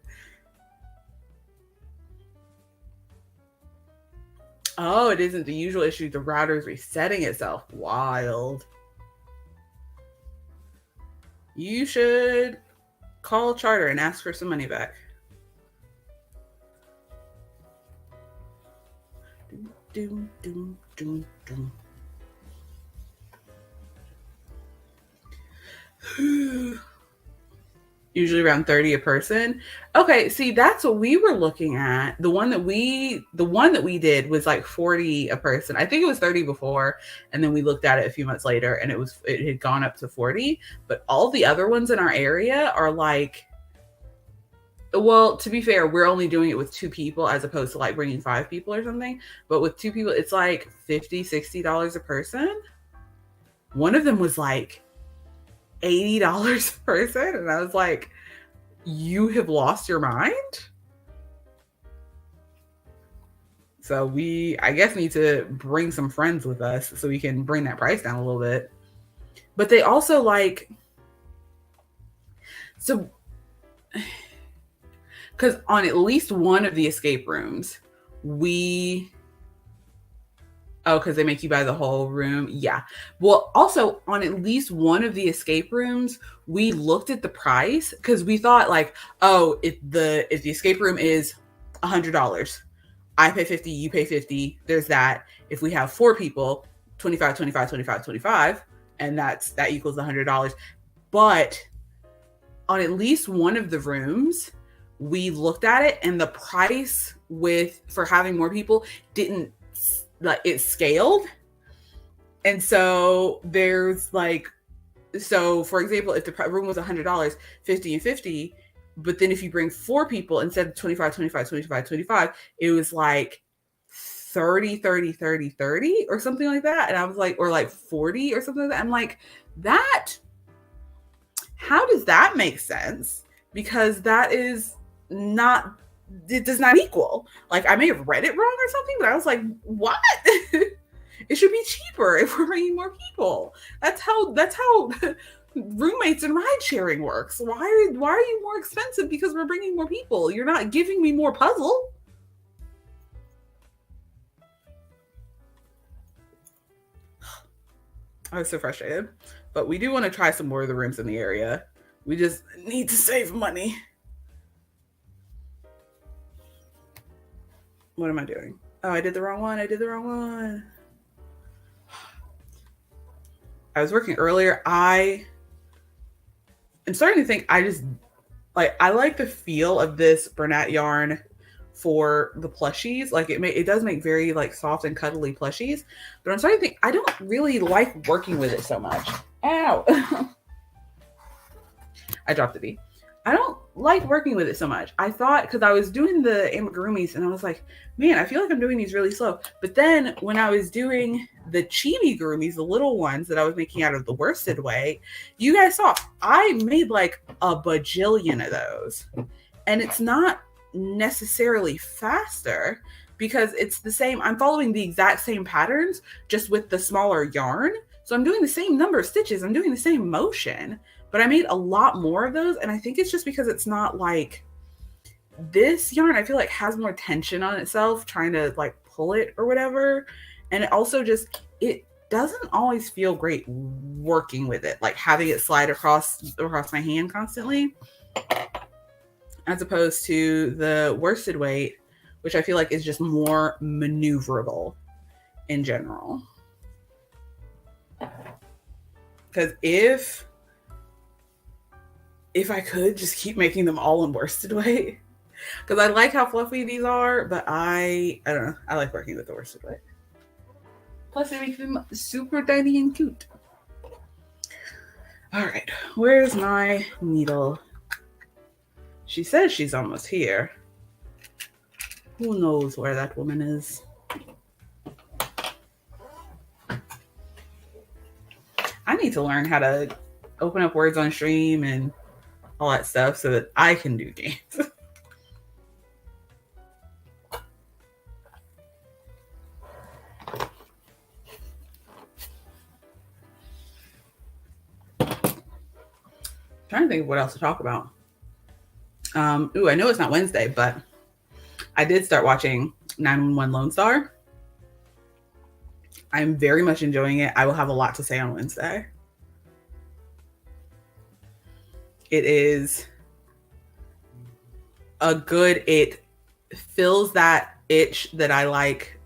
Oh, it isn't the usual issue. The router is resetting itself. Wild. You should call Charter and ask for some money back. Doom, doom, doom, doom. Usually around 30 a person. Okay, see, that's what we were looking at. The one that we did was like 40 a person. I think it was 30 before, and then we looked at it a few months later and it had gone up to 40. But all the other ones in our area are like, well, to be fair, we're only doing it with 2 people as opposed to like bringing 5 people or something. But with 2 people, it's like $50, $60 a person. One of them was like $80 a person. And I was like, you have lost your mind? So we, I guess, need to bring some friends with us so we can bring that price down a little bit. But they also like, so, because on at least one of the escape rooms, because they make you buy the whole room. Yeah. Well, also on at least one of the escape rooms, we looked at the price because we thought like, oh, if the escape room is $100, I pay 50, you pay 50. There's that. If we have 4 people, 25, 25, 25, 25, and that equals $100. But on at least one of the rooms, we looked at it and the price for having more people didn't, like, it scaled. And so there's like, so for example, if the room was $100, 50 and 50, but then if you bring 4 people instead of 25, 25, 25, 25, it was like 30, 30, 30, 30 or something like that. And I was like, or like 40 or something like that. I'm like, how does that make sense? Because that is not, it does not equal. Like, I may have read it wrong or something, but I was like, what? It should be cheaper if we're bringing more people. That's how roommates and ride sharing works. Why are you more expensive because we're bringing more people? You're not giving me more puzzle. I was so frustrated. But we do want to try some more of the rooms in the area. We just need to save money. What am I doing? Oh, I did the wrong one. I was working earlier. I am starting to think I like the feel of this Bernat yarn for the plushies. Like it does make very like soft and cuddly plushies, but I'm starting to think I don't really like working with it so much. Ow. I dropped the bee. I don't like working with it so much. I thought, because I was doing the amigurumis and I was like, man, I feel like I'm doing these really slow. But then when I was doing the chibi gurumis, the little ones that I was making out of the worsted weight, you guys saw I made like a bajillion of those. And it's not necessarily faster because it's the same. I'm following the exact same patterns, just with the smaller yarn. So I'm doing the same number of stitches. I'm doing the same motion. But I made a lot more of those, and I think it's just because it's not like this yarn, I feel like has more tension on itself trying to like pull it or whatever. And it also just, it doesn't always feel great working with it, like having it slide across my hand constantly, as opposed to the worsted weight, which I feel like is just more maneuverable in general. Because if I could just keep making them all in worsted weight, because I like how fluffy these are, but I don't know. I like working with the worsted weight. Plus, it makes them super tiny and cute. All right, where's my needle? She says she's almost here. Who knows where that woman is? I need to learn how to open up words on stream and all that stuff so that I can do games. Trying to think of what else to talk about. I know it's not Wednesday, but I did start watching 911 Lone Star. I'm very much enjoying it. I will have a lot to say on Wednesday. It is it fills that itch that I like,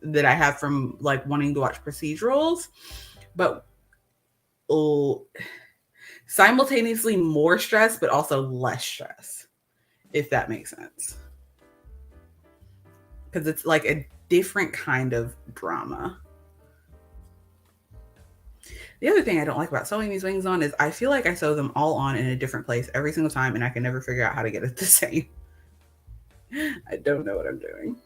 that I have from like wanting to watch procedurals, but simultaneously more stress, but also less stress, if that makes sense. Because it's like a different kind of drama. The other thing I don't like about sewing these wings on is I feel like I sew them all on in a different place every single time, and I can never figure out how to get it the same. I don't know what I'm doing.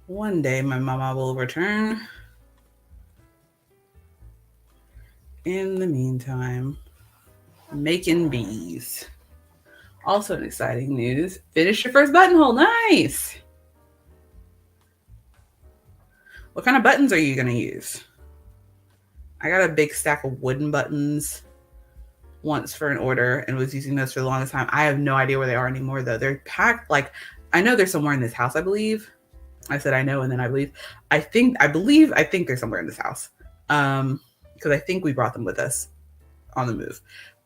One day my mama will return. In the meantime, making bees. Also an exciting news. Finish your first buttonhole. Nice. What kind of buttons are you going to use? I got a big stack of wooden buttons once for an order and was using those for the longest time. I have no idea where they are anymore though. They're packed, like, I know they're somewhere in this house, I believe. I said I know and then I believe. I think they're somewhere in this house. Because I think we brought them with us on the move.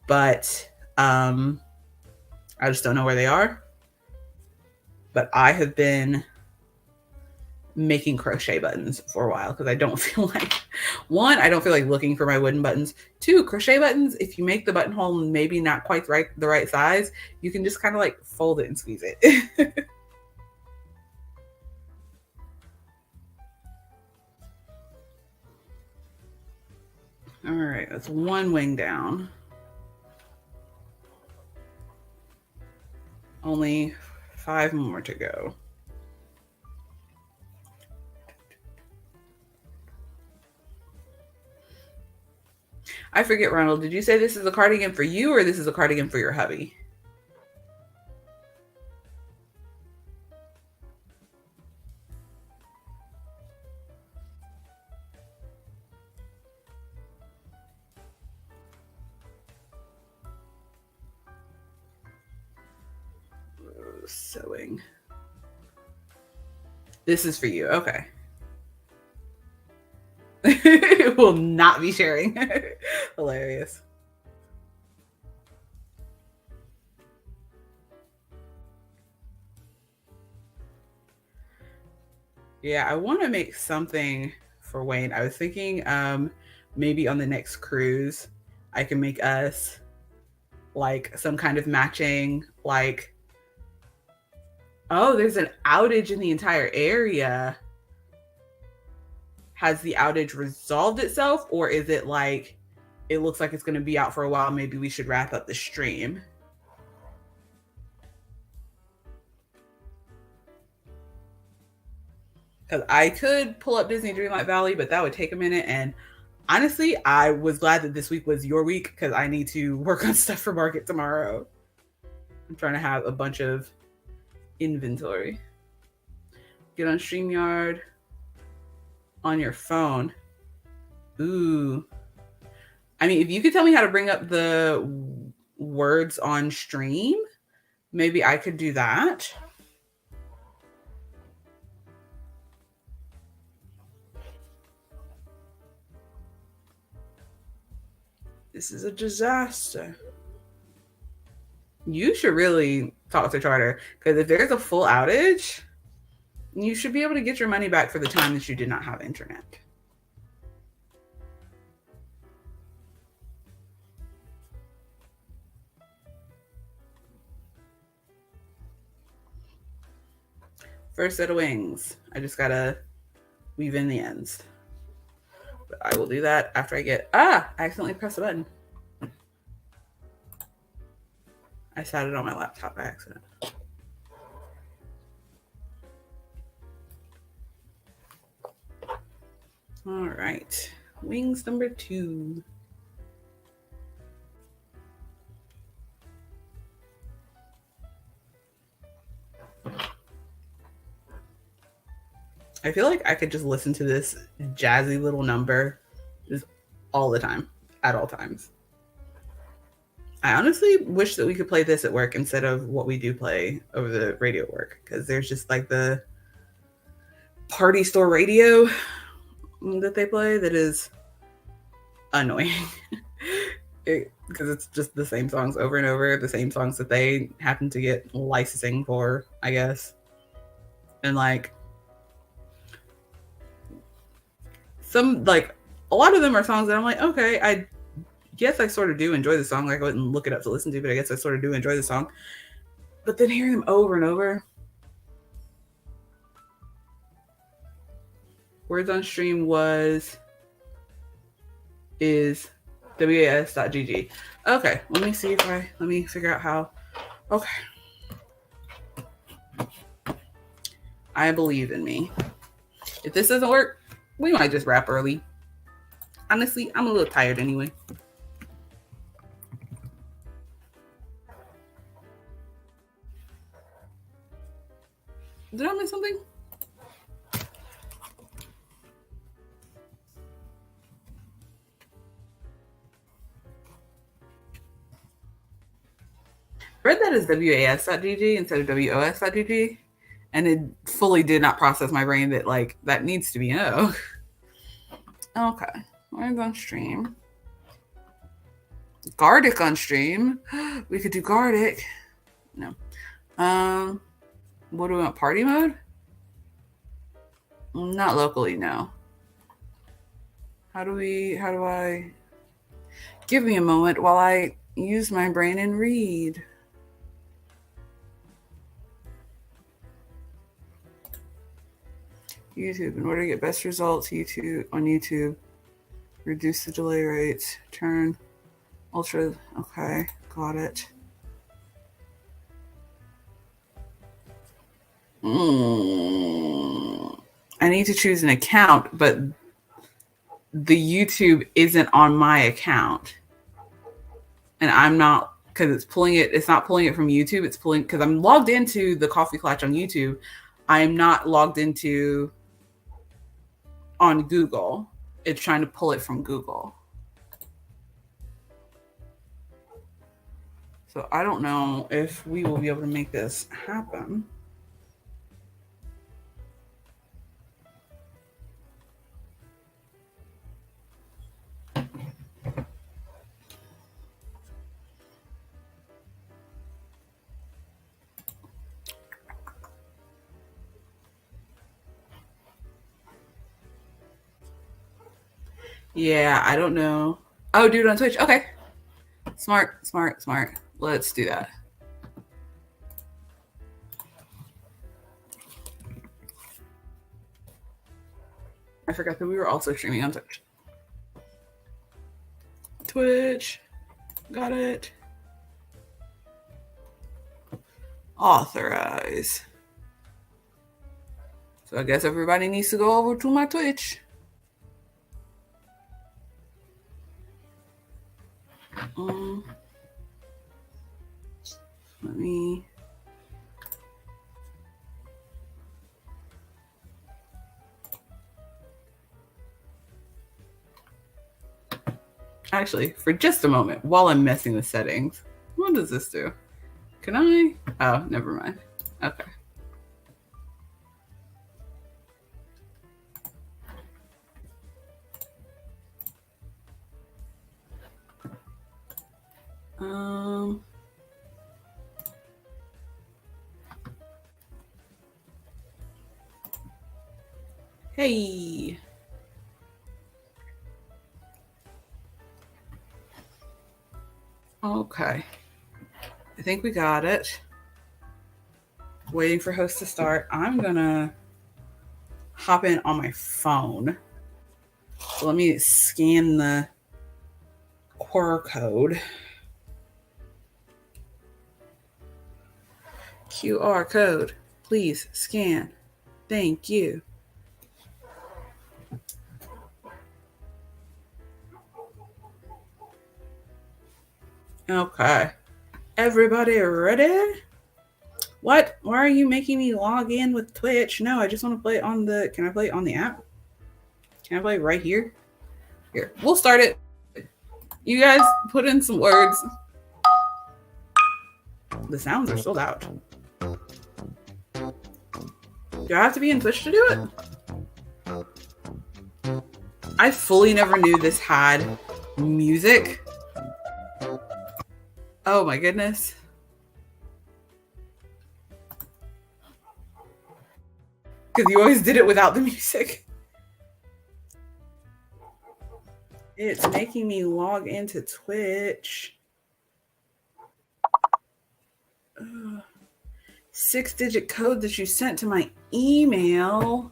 But I just don't know where they are. But I have been making crochet buttons for a while because I don't feel like, one, I don't feel like looking for my wooden buttons. Two, crochet buttons, if you make the buttonhole maybe not quite the right size, you can just kind of like fold it and squeeze it. All right, that's one wing down. Only 5 more to go. I forget, Ronald, did you say this is a cardigan for you or this is a cardigan for your hubby? Sewing. This is for you. Okay. Will not be sharing. Hilarious. Yeah, I want to make something for Wayne. I was thinking maybe on the next cruise I can make us like some kind of matching, like, oh, there's an outage in the entire area. Has the outage resolved itself, or is it like it looks like it's going to be out for a while? Maybe we should wrap up the stream. Because I could pull up Disney Dreamlight Valley, but that would take a minute. And honestly, I was glad that this week was your week because I need to work on stuff for market tomorrow. I'm trying to have a bunch of inventory. Get on StreamYard on your phone. Ooh. I mean, if you could tell me how to bring up the words on stream, maybe I could do that. This is a disaster. You should really talk to Charter, because if there's a full outage, you should be able to get your money back for the time that you did not have internet. First set of wings. I just gotta weave in the ends. But I will do that after I get, I accidentally pressed a button. I sat it on my laptop by accident. All right, wings number 2. I feel like I could just listen to this jazzy little number just all the time, at all times. I honestly wish that we could play this at work instead of what we do play over the radio at work, because there's just like the party store radio that they play that is annoying. Because it's just the same songs over and over, the same songs that they happen to get licensing for, I guess. And like some, like a lot of them are songs that I'm like, okay, I guess I sort of do enjoy the song. Like I wouldn't look it up to listen to, but I guess I sort of do enjoy the song. But then hearing them over and over. Words on stream is was.gg. Okay, let me figure out how. Okay. I believe in me. If this doesn't work, we might just wrap early. Honestly, I'm a little tired anyway. Did I miss something? I read that as was.gg instead of wos.gg, and it fully did not process my brain that like that needs to be an O. Okay, we're on stream. Gardic on stream. We could do Gardic. No. What do we want? Party mode? Not locally, no. How do I? Give me a moment while I use my brain and read. YouTube. In order to get best results, on YouTube. Reduce the delay rates. Turn ultra. Okay, got it. I need to choose an account, but the YouTube isn't on my account, and I'm not, because it's pulling it. It's not pulling it from YouTube. It's pulling because I'm logged into the Coffee Klatsch on YouTube. I am not logged into on Google. It's trying to pull it from Google. So I don't know if we will be able to make this happen. Yeah, I don't know. Oh, do it on Twitch. Okay. Smart. Let's do that. I forgot that we were also streaming on Twitch. Twitch. Got it. Authorize. So I guess everybody needs to go over to my Twitch. Let me. Actually, for just a moment, while I'm messing with settings, what does this do? Can I? Oh, never mind. Okay. Hey. Okay. I think we got it. Waiting for host to start. I'm gonna hop in on my phone. So let me scan the QR code. QR code. Please scan. Thank you. Okay. Everybody ready? What? Why are you making me log in with Twitch? No, I just want to play on the... Can I play on the app? Can I play right here? Here. We'll start it. You guys put in some words. The sounds are so loud. Do I have to be in Twitch to do it? I fully never knew this had music. Oh my goodness. Because you always did it without the music. It's making me log into Twitch. 6-digit code that you sent to my email.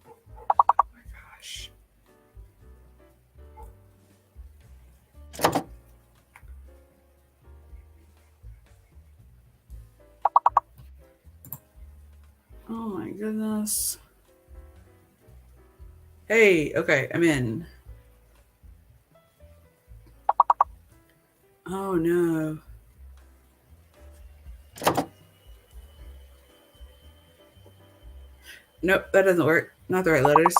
Oh my gosh. Oh my goodness. Hey, okay, I'm in. Oh no. Nope, that doesn't work. Not the right letters.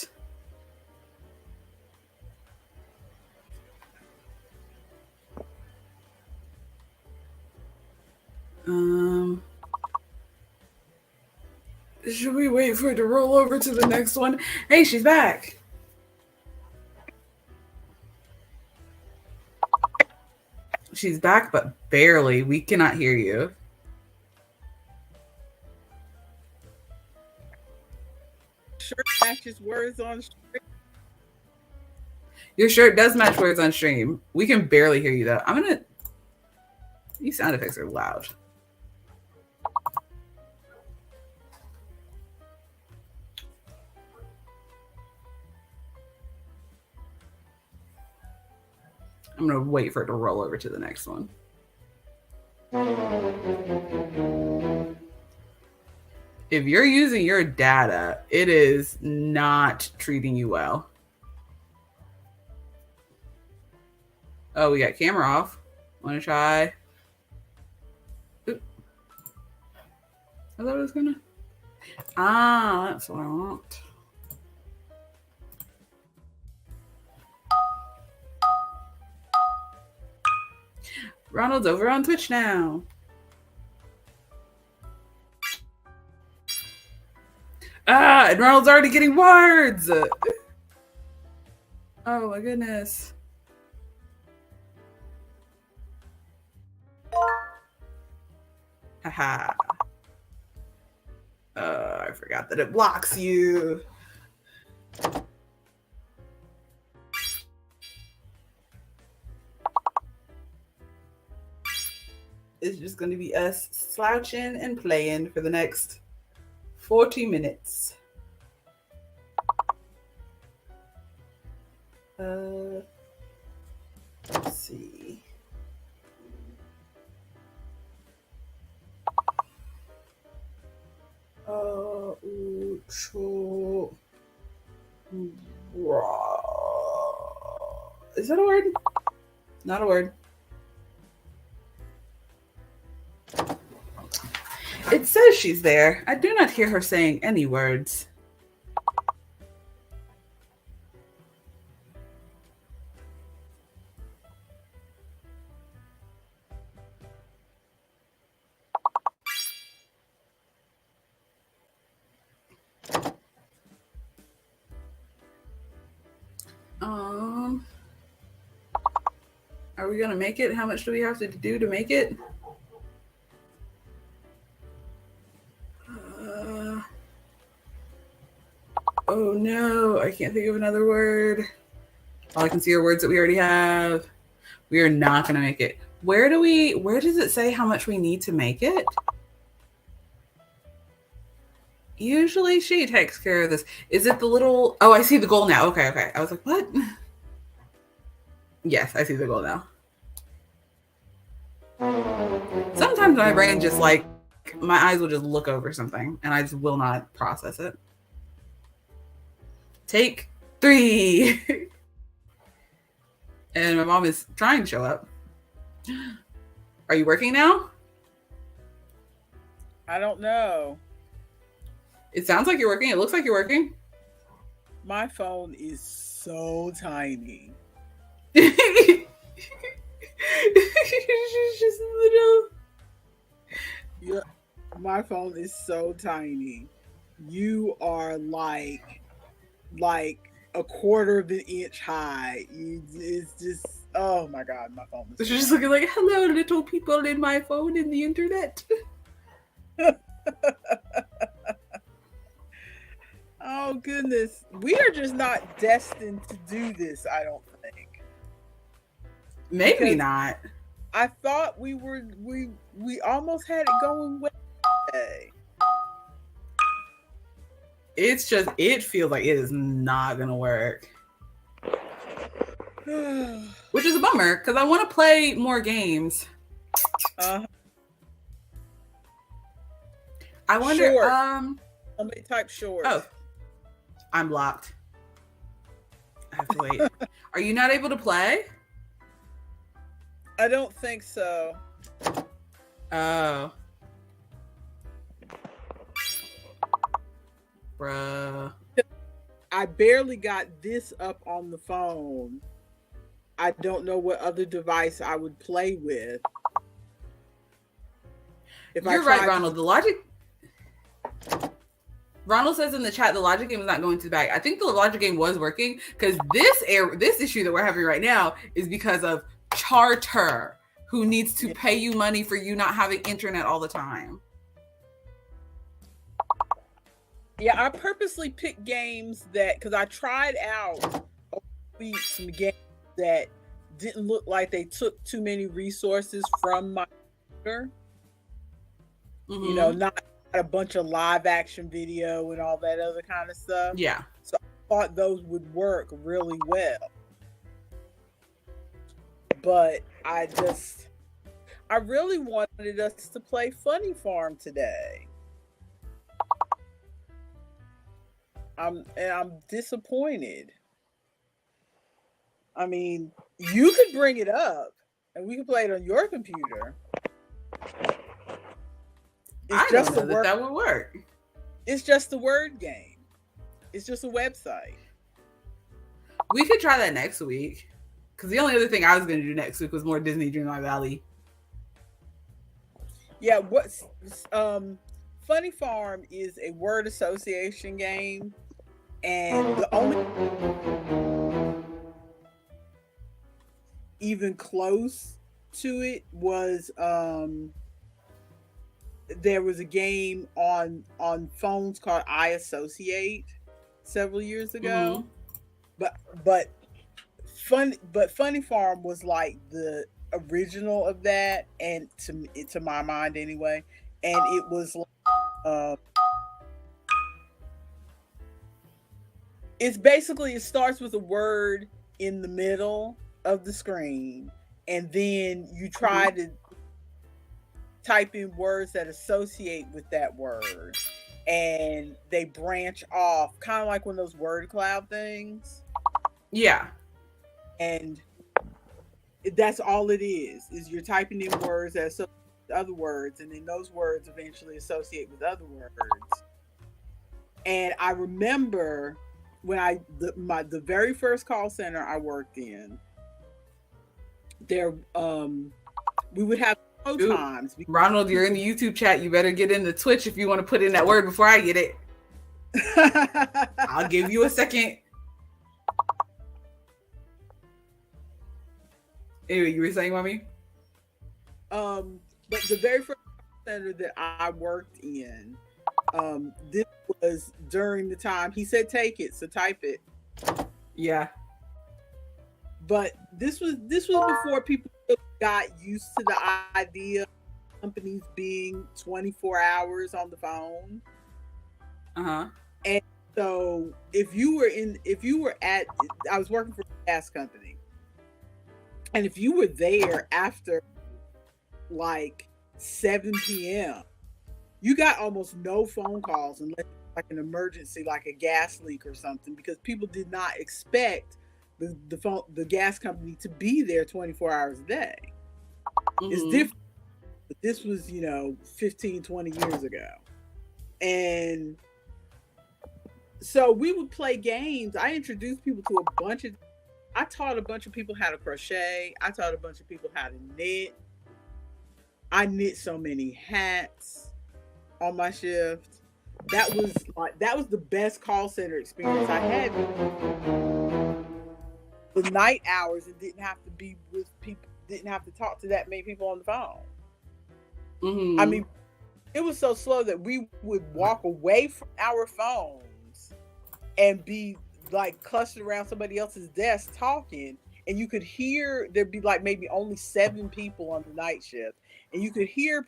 Should we wait for it to roll over to the next one? Hey, she's back. She's back, but barely. We cannot hear you. Shirt matches words on stream. Your shirt does match words on stream. We can barely hear you though. These sound effects are loud. I'm gonna wait for it to roll over to the next one. If you're using your data, it is not treating you well. Oh, we got camera off. Want to try? Oop. I thought it was gonna. Ah, that's what I want. Ronald's over on Twitch now. Ah, and Ronald's already getting words. Oh my goodness. Haha. I forgot that it blocks you. It's just going to be us slouching and playing for the next 40 minutes. Let's see. Is that a word? Not a word. It says she's there. I do not hear her saying any words. Are we gonna make it? How much do we have to do to make it? Oh no, I can't think of another word. All I can see are words that we already have. We are not gonna make it. Where does it say how much we need to make it? Usually she takes care of this. Is it the little, oh, I see the goal now. Okay. I was like, what? Yes, I see the goal now. Sometimes my brain just like, my eyes will just look over something and I just will not process it. Take 3. And my mom is trying to show up. Are you working now? I don't know. It sounds like you're working. It looks like you're working. My phone is so tiny. She's just little. Yeah, my phone is so tiny. You are like a quarter of an inch high. It's just, oh my god, my phone is. She's just looking like, hello, little people in my phone in the internet. Oh goodness, we are just not destined to do this. I don't think. Maybe Because not. I thought we almost had it going way. It's just, it feels like it is not gonna work. Which is a bummer, because I want to play more games. I wonder, Short. Somebody type short. Oh, I'm blocked. I have to wait. Are you not able to play? I don't think so. Oh. Bruh. I barely got this up on the phone. I don't know what other device I would play with. You're right, Ronald. The logic. Ronald says in the chat the logic game is not going to the back. I think the logic game was working because this issue that we're having right now is because of Charter, who needs to pay you money for you not having internet all the time. Yeah, I purposely picked games that, because I tried out some games that didn't look like they took too many resources from my computer. Mm-hmm. You know, not a bunch of live action video and all that other kind of stuff. Yeah. So I thought those would work really well. But I really wanted us to play Funny Farm today. I'm disappointed. I mean, you could bring it up and we can play it on your computer. I don't know that would work. It's just a word game. It's just a website. We could try that next week. Because the only other thing I was going to do next week was more Disney Dreamlight Valley. Yeah, what's Funny Farm is a word association game, and the only even close to it was there was a game on phones called I Associate several years ago. But Funny Farm was like the original of that, and to my mind anyway, and it was like, it's basically, it starts with a word in the middle of the screen, and then you try to type in words that associate with that word, and they branch off, kind of like one of those word cloud things. Yeah. And that's all it is you're typing in words that associate with other words, and then those words eventually associate with other words. And I remember when the very first call center I worked in, there we would have times. Ronald, you're in the YouTube chat. You better get in the Twitch if you want to put in that word before I get it. I'll give you a second. Anyway, you were saying, Mommy? But the very first center that I worked in, this was during the time he said take it, so type it. Yeah. But this was before people got used to the idea of companies being 24 hours on the phone. Uh-huh. And so I was working for a gas company. And if you were there after like 7 p.m., you got almost no phone calls unless it was like an emergency, like a gas leak or something, because people did not expect the gas company to be there 24 hours a day. Mm-hmm. It's different. But this was, 15, 20 years ago. And so we would play games. I introduced people to I taught a bunch of people how to crochet. I taught a bunch of people how to knit. I knit so many hats on my shift. That was the best call center experience I had. The night hours, and didn't have to be with people, didn't have to talk to that many people on the phone. Mm-hmm. I mean, it was so slow that we would walk away from our phones and be like clustered around somebody else's desk talking, and you could hear there'd be like maybe only 7 people on the night shift, and you could hear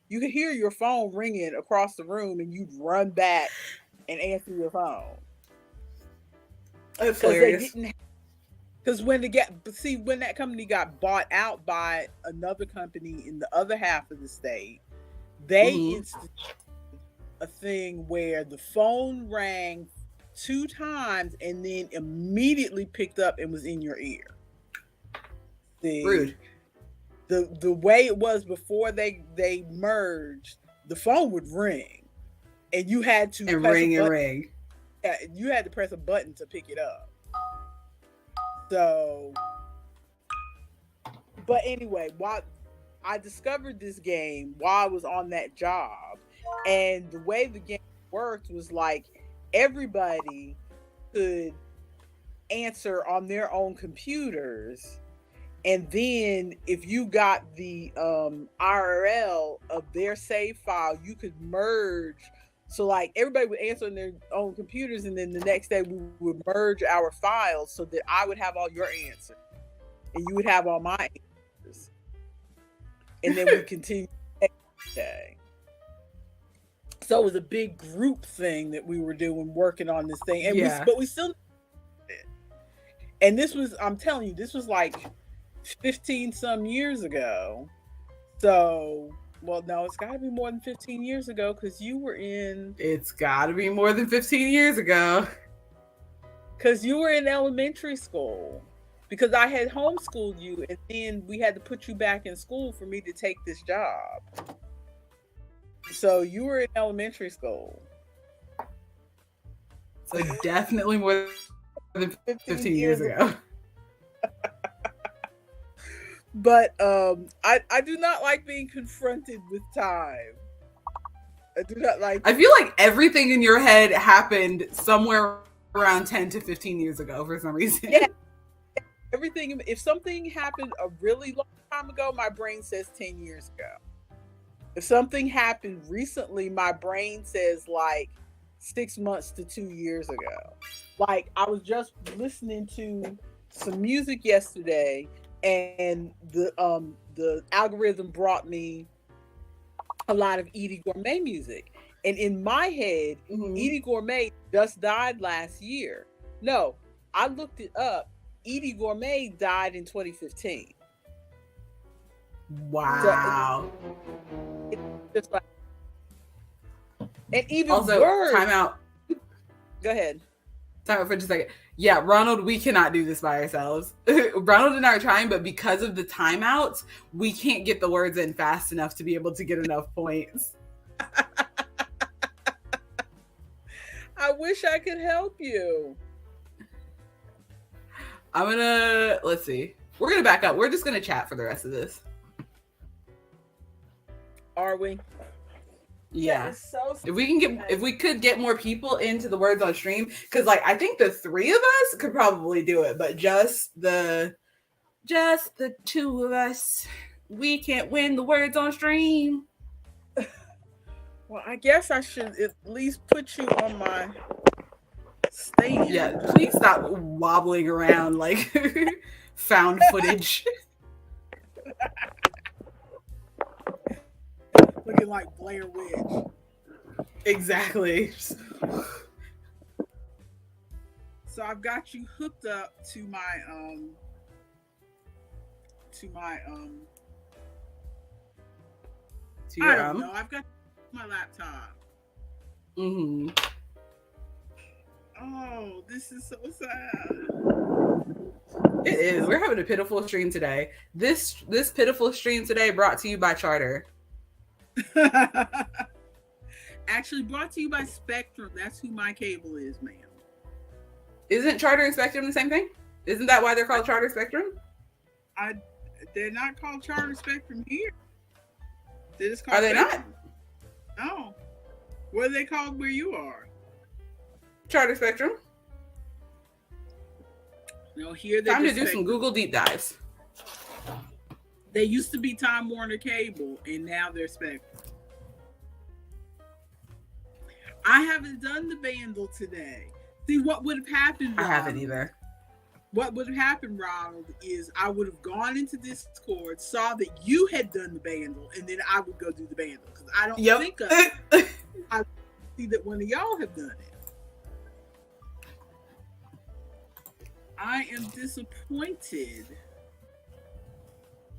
your phone ringing across the room, and you'd run back and answer your phone. That's hilarious. Because when that company got bought out by another company in the other half of the state, they instituted a thing where the phone rang 2 times and then immediately picked up and was in your ear. Rude. The way it was before they merged, the phone would ring, and you had to ring. You had to press a button to pick it up. So, but anyway, while I discovered this game while I was on that job, and the way the game worked was like everybody could answer on their own computers, and then if you got the IRL of their save file, you could merge. So like everybody would answer on their own computers, and then the next day we would merge our files so that I would have all your answers and you would have all my answers, and then we continue the next day. So it was a big group thing that we were doing, working on this thing, and but we still. And this was, I'm telling you, this was like 15 some years ago. So, well, no, it's got to be more than 15 years ago because you were in. It's got to be more than 15 years ago. Because you were in elementary school. Because I had homeschooled you, and then we had to put you back in school for me to take this job. So you were in elementary school. So definitely more than 15 years ago. But I do not like being confronted with time. I do not like. I feel like everything in your head happened somewhere around 10 to 15 years ago for some reason. Yeah. Everything. If something happened a really long time ago, my brain says 10 years ago. If something happened recently, my brain says like 6 months to 2 years ago. Like I was just listening to some music yesterday, and the algorithm brought me a lot of Edie Gourmet music. And in my head, Edie Gourmet just died last year. No, I looked it up. Edie Gourmet died in 2015. Wow. So it's just like, and even also, worse. Time out. Go ahead. Time out for just a second. Yeah, Ronald, we cannot do this by ourselves. Ronald and I are trying, but because of the timeouts, we can't get the words in fast enough to be able to get enough points. I wish I could help you. Let's see. We're gonna back up. We're just gonna chat for the rest of this. Are we? Yeah. So if we could get more people into the words on stream, because like I think the 3 of us could probably do it, but just the 2 of us, we can't win the words on stream. Well, I guess I should at least put you on my stand. Yeah, please stop wobbling around like found footage. Looking like Blair Witch. Exactly. So I've got you hooked up to my I don't know. I've got my laptop. Mm-hmm. Oh, this is so sad. It is. We're having a pitiful stream today. This pitiful stream today brought to you by Charter. Actually brought to you by Spectrum. That's who my cable is, ma'am. Isn't Charter and Spectrum the same thing? Isn't that why they're called Charter Spectrum? They're not called Charter Spectrum here. They're just called Are they Spectrum. not? No. What are they called where you are? Charter Spectrum. No, here they're time to just do some Google deep dives. They used to be Time Warner Cable, and now they're Spectrum. I haven't done the bundle today. See, what would have happened, Ronald, I haven't either. What would have happened, Ronald, is I would have gone into Discord, saw that you had done the bundle, and then I would go do the bundle. Because I don't think of it. I see that one of y'all have done it. I am disappointed.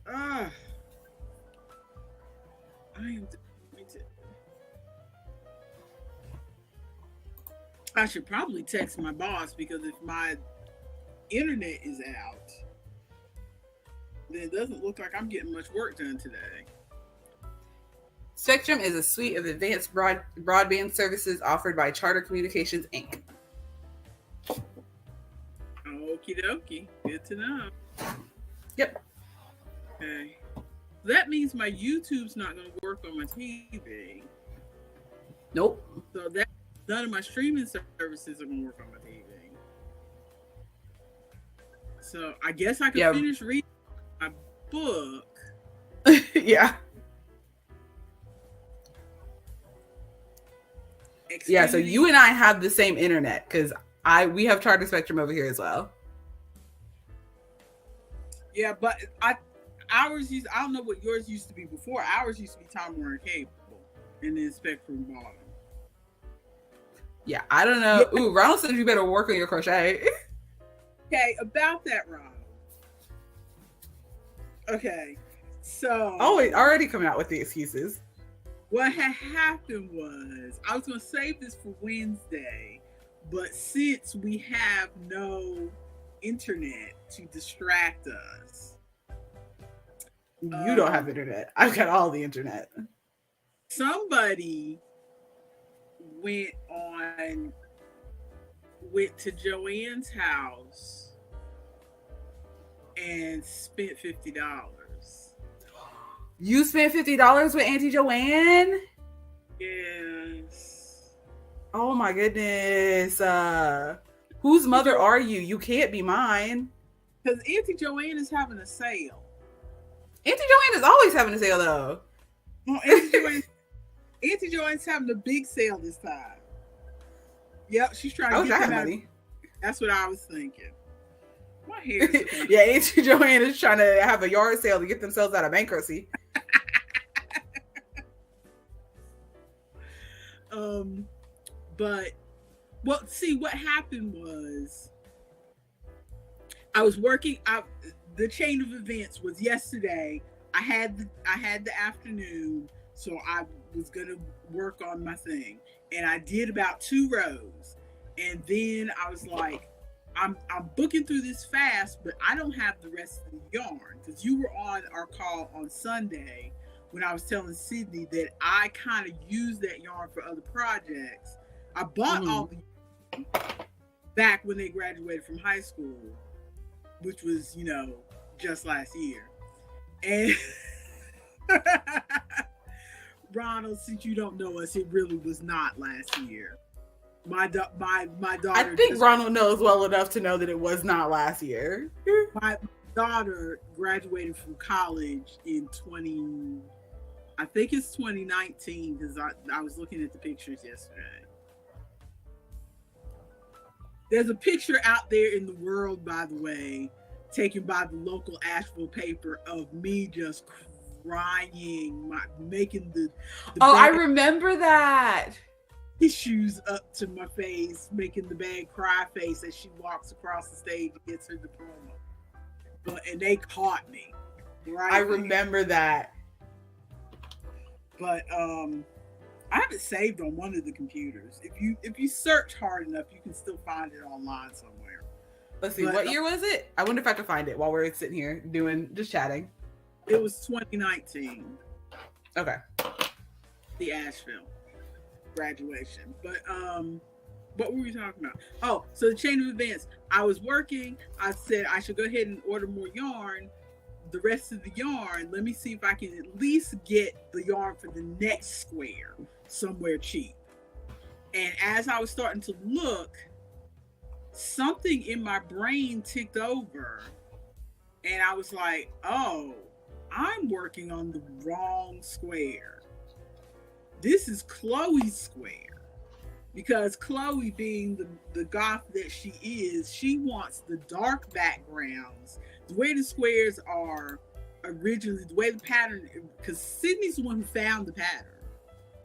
I am disappointed. I should probably text my boss because if my internet is out, then it doesn't look like I'm getting much work done today. Spectrum is a suite of advanced broadband services offered by Charter Communications, Inc. Okie dokie. Good to know. Yep. Okay. That means my YouTube's not going to work on my TV. Nope. So that none of my streaming services are going to work on my TV. So I guess I could finish reading my book. Yeah. Yeah, so you and I have the same internet because we have Charter Spectrum over here as well. Yeah, but ours used, I don't know what yours used to be before. Ours used to be Time Warner Cable and then Spectrum bottom. Yeah, I don't know. Yeah. Ooh, Ronald says you better work on your crochet. Okay, about that, Ronald. Okay, so already coming out with the excuses. What had happened was I was going to save this for Wednesday, but since we have no internet to distract us. You don't have internet. I've got all the internet. Somebody went to Joanne's house and spent $50. You spent $50 with Auntie Joanne? Yes. Oh my goodness. Whose mother are you? You can't be mine. Because Auntie Joanne is having a sale. Auntie Joanne is always having a sale though. Well, Auntie Joanne's having a big sale this time. Yep, she's trying to get money. That's what I was thinking. My hair is yeah, Auntie Joanne is trying to have a yard sale to get themselves out of bankruptcy. But see, what happened was I was working out. The chain of events was yesterday. I had the afternoon, so I was gonna work on my thing, and I did about 2 rows, and then I was like, I'm booking through this fast, but I don't have the rest of the yarn because you were on our call on Sunday when I was telling Sydney that I kind of used that yarn for other projects. I bought all the yarn back when they graduated from high school, which was, just last year. And Ronald, since you don't know us, it really was not last year. My daughter. I think Ronald knows well enough to know that it was not last year. My daughter graduated from college in 2019 because I was looking at the pictures yesterday. There's a picture out there in the world, by the way, taken by the local Asheville paper of me just crying, making the I remember that. Tissues up to my face, making the bad cry face as she walks across the stage and gets her diploma. And they caught me. Right? I remember that. But I have it saved on one of the computers. If you search hard enough, you can still find it online somewhere. Let's see, what year was it? I wonder if I can find it while we're sitting here just chatting. It was 2019. Okay. The Asheville graduation. But what were we talking about? Oh, so the chain of events. I was working. I said I should go ahead and order more yarn. The rest of the yarn, let me see if I can at least get the yarn for the next square somewhere cheap. And as I was starting to look, something in my brain ticked over. And I was like, oh, I'm working on the wrong square. This is Chloe's square. Because Chloe, being the goth that she is, she wants the dark backgrounds. The way the squares are originally, the way the pattern, because Sydney's the one who found the pattern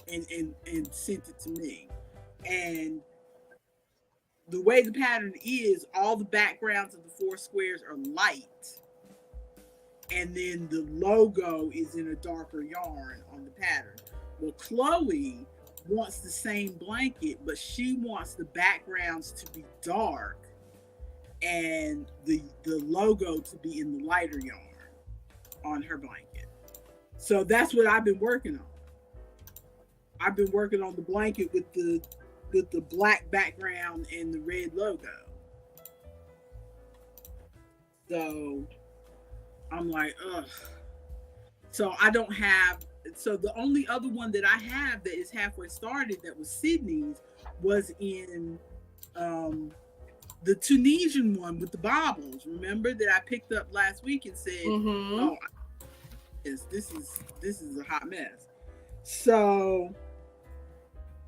and sent it to me. And the way the pattern is, all the backgrounds of the 4 squares are light. And then the logo is in a darker yarn on the pattern. Well, Chloe wants the same blanket, but she wants the backgrounds to be dark and the logo to be in the lighter yarn on her blanket. So that's what I've been working on. I've been working on the blanket with the black background and the red logo. So I'm like, ugh. So I don't have, so the only other one that I have that is halfway started that was Sydney's was in the Tunisian one with the baubles. Remember that I picked up last week and said, oh, this is a hot mess. So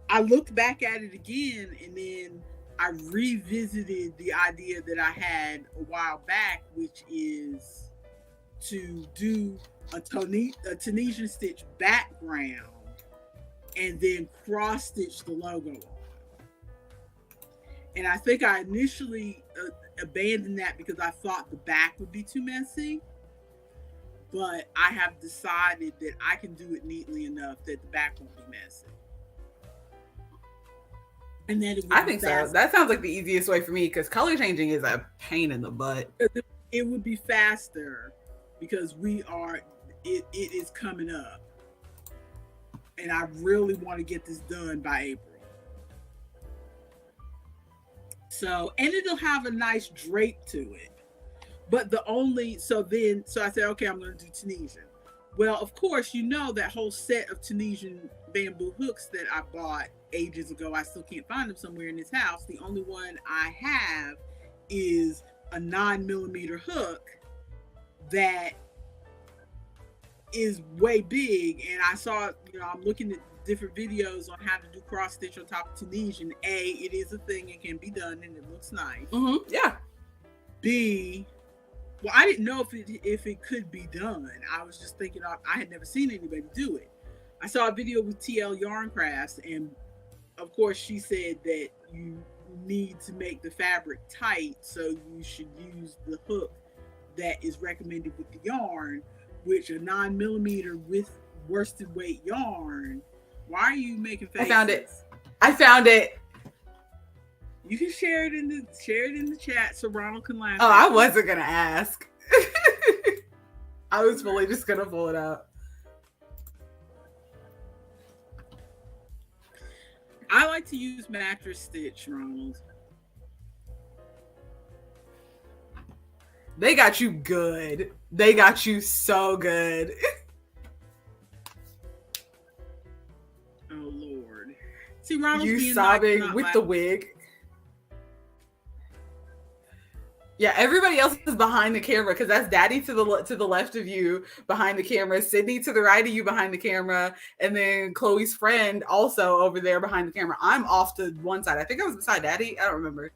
I looked back at it again, and then I revisited the idea that I had a while back, which is to do a Tunisian stitch background and then cross stitch the logo on. And I think I initially abandoned that because I thought the back would be too messy. But I have decided that I can do it neatly enough that the back won't be messy. And then I think so. That sounds like the easiest way for me because color changing is a pain in the butt. It would be faster because it is coming up. And I really want to get this done by April. So, and it'll have a nice drape to it. But so I said, okay, I'm going to do Tunisian. Well, of course, you know that whole set of Tunisian bamboo hooks that I bought ages ago, I still can't find them somewhere in this house. The only one I have is a 9mm hook that is way big. And I saw, I'm looking at different videos on how to do cross stitch on top of Tunisian. A, it is a thing, it can be done and it looks nice. Yeah. B, well, I didn't know if it could be done. I was just thinking I had never seen anybody do it. I saw a video with TL Yarn Crafts, and of course she said that you need to make the fabric tight, so you should use the hook that is recommended with the yarn, which a 9mm with worsted weight yarn. Why are you making faces? I found it. You can share it in the chat so Ronald can laugh. Oh, I wasn't gonna ask. I was fully just gonna pull it up. I like to use mattress stitch, Ronald. They got you good. They got you so good. Oh Lord. See, Ronald's you being sobbing like, with the wig. Yeah, everybody else is behind the camera because that's Daddy to the left of you behind the camera, Sydney to the right of you behind the camera, and then Chloe's friend also over there behind the camera. I'm off to one side. I think I was beside Daddy. I don't remember.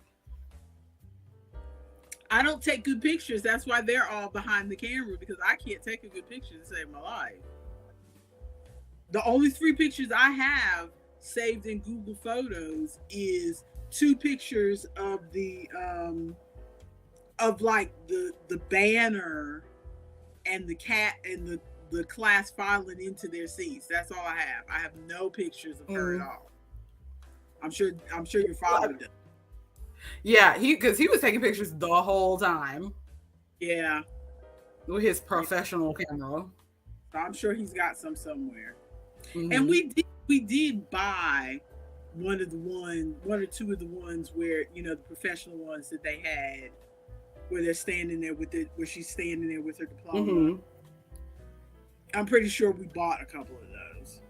I don't take good pictures. That's why they're all behind the camera, because I can't take a good picture to save my life. The only 3 pictures I have saved in Google Photos is 2 pictures of the the banner and the cat and the class filing into their seats. That's all I have. I have no pictures of her at all. I'm sure your father does. Yeah, because he was taking pictures the whole time. Yeah. With his professional camera. So I'm sure he's got some somewhere. And we did buy one or 2 of the ones where, the professional ones that they had, where they're standing there where she's standing there with her diploma. I'm pretty sure we bought a couple of those.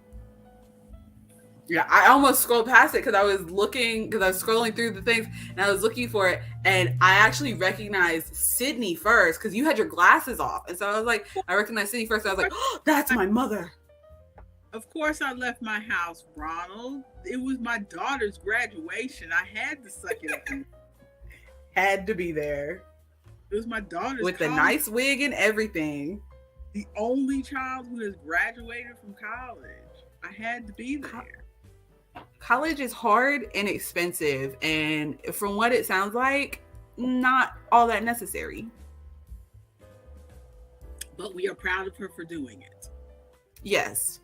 Yeah, I almost scrolled past it because I was scrolling through the things and I was looking for it, and I actually recognized Sydney first because you had your glasses off, and so I was like, I recognized Sydney first. And I was like, oh, that's my mother. Of course, I left my house, Ronald. It was my daughter's graduation. I had to suck it up. Had to be there. It was my daughter's with the nice wig and everything. The only child who has graduated from college. I had to be there. College is hard and expensive, and from what it sounds like, not all that necessary. But we are proud of her for doing it. Yes.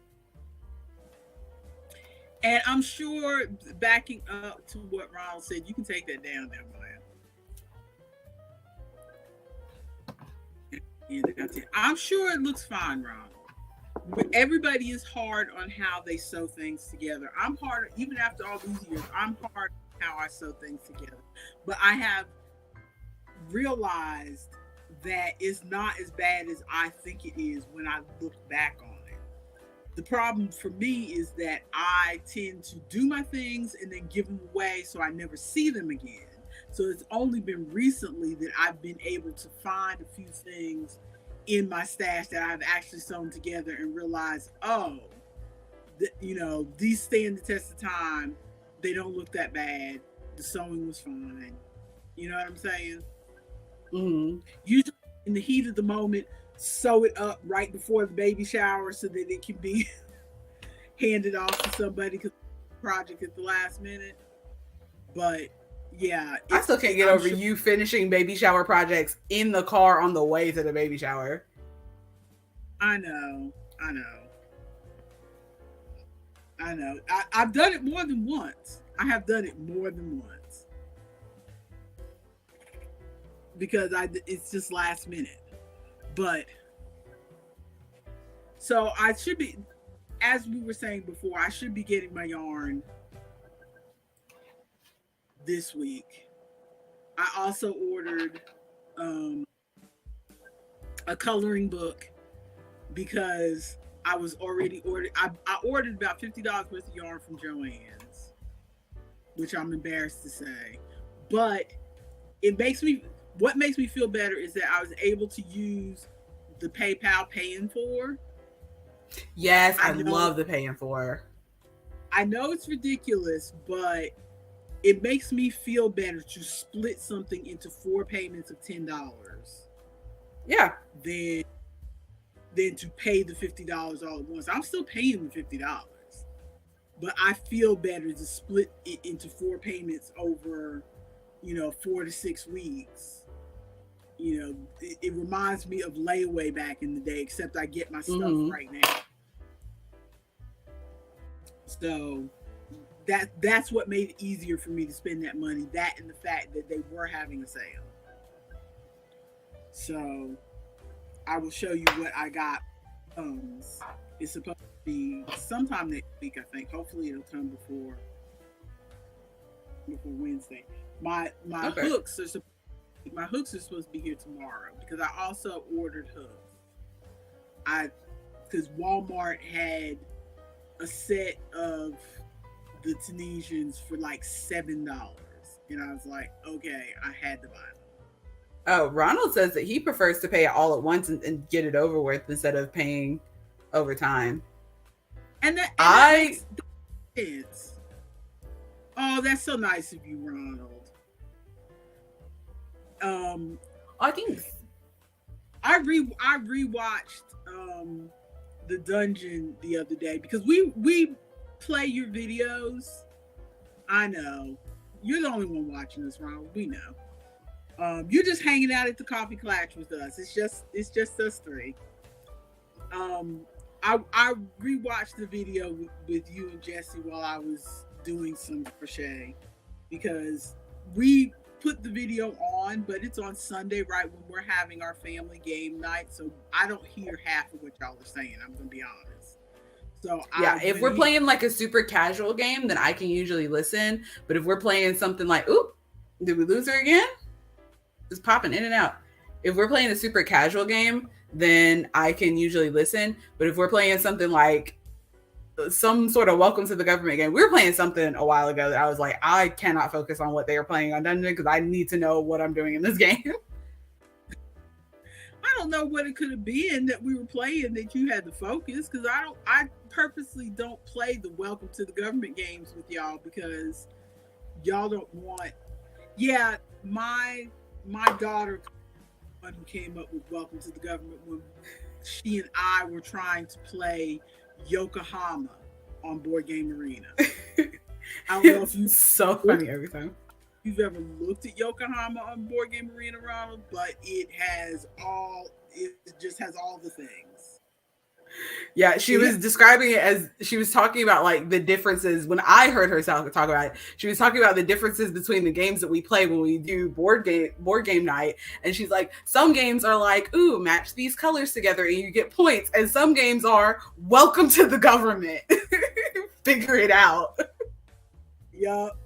And I'm sure, backing up to what Ronald said, you can take that down there, Maya. Yeah, that's it. I'm sure it looks fine, Ronald. But everybody is hard on how they sew things together. I'm hard, even after all these years, I'm hard on how I sew things together. But I have realized that it's not as bad as I think it is when I look back on it. The problem for me is that I tend to do my things and then give them away so I never see them again. So it's only been recently that I've been able to find a few things in my stash that I've actually sewn together and realized, oh, these stand the test of time. They don't look that bad. The sewing was fine. You know what I'm saying? Mm-hmm. Usually in the heat of the moment, sew it up right before the baby shower so that it can be handed off to somebody because the project at the last minute. But yeah, I still can't get over you finishing baby shower projects in the car on the way to the baby shower. I know. I've done it more than once. I have done it more than once because it's just last minute. But so I should be, as we were saying before, I should be getting my yarn this week. I also ordered a coloring book because I was already ordered. I ordered about $50 worth of yarn from Joann's, which I'm embarrassed to say, but what makes me feel better is that I was able to use the PayPal paying for. Yes, I love the paying for. I know it's ridiculous, but it makes me feel better to split something into 4 payments of $10. Yeah. Than to pay the $50 all at once. I'm still paying the $50, but I feel better to split it into 4 payments over, 4 to 6 weeks. It reminds me of layaway back in the day, except I get my stuff right now. So that's what made it easier for me to spend that money. That and the fact that they were having a sale. So I will show you what I got. It's supposed to be sometime next week, I think. Hopefully it'll come before Wednesday. My hooks are supposed to be here tomorrow because I also ordered hooks. Because Walmart had a set of the Tunisians for like $7, and I was like, okay, I had to buy them. Oh, Ronald says that he prefers to pay it all at once and get it over with instead of paying over time. And that makes sense. Oh, that's so nice of you, Ronald. I think I rewatched the dungeon the other day because we play your videos. I know you're the only one watching this, Ronald. We know. You're just hanging out at the coffee Klatsch with us. It's just us three. I rewatched the video with you and Jesse while I was doing some crochet because we put the video on, but it's on Sunday right when we're having our family game night, so I don't hear half of what y'all are saying. I'm gonna be honest. So yeah, if we're playing like a super casual game, then I can usually listen. But if we're playing something like, oop, did we lose her again? Just popping in and out. If we're playing a super casual game, then I can usually listen. But if we're playing something like some sort of welcome to the government game, we were playing something a while ago that I was like, I cannot focus on what they are playing on Dungeon because I need to know what I'm doing in this game. I don't know what it could have been that we were playing that you had to focus because I purposely don't play the welcome to the government games with y'all because y'all don't want. Yeah, my daughter who came up with welcome to the government when she and I were trying to play Yokohama on Board Game Arena. I don't know if you so funny every time. You've ever looked at Yokohama on Board Game Arena, Ronald, but it just has all the things. Yeah, she was describing it as she was talking about like the differences. When I heard her talk about it, she was talking about the differences between the games that we play when we do board game night. And she's like, some games are like, ooh, match these colors together and you get points. And some games are welcome to the government. Figure it out. Yup.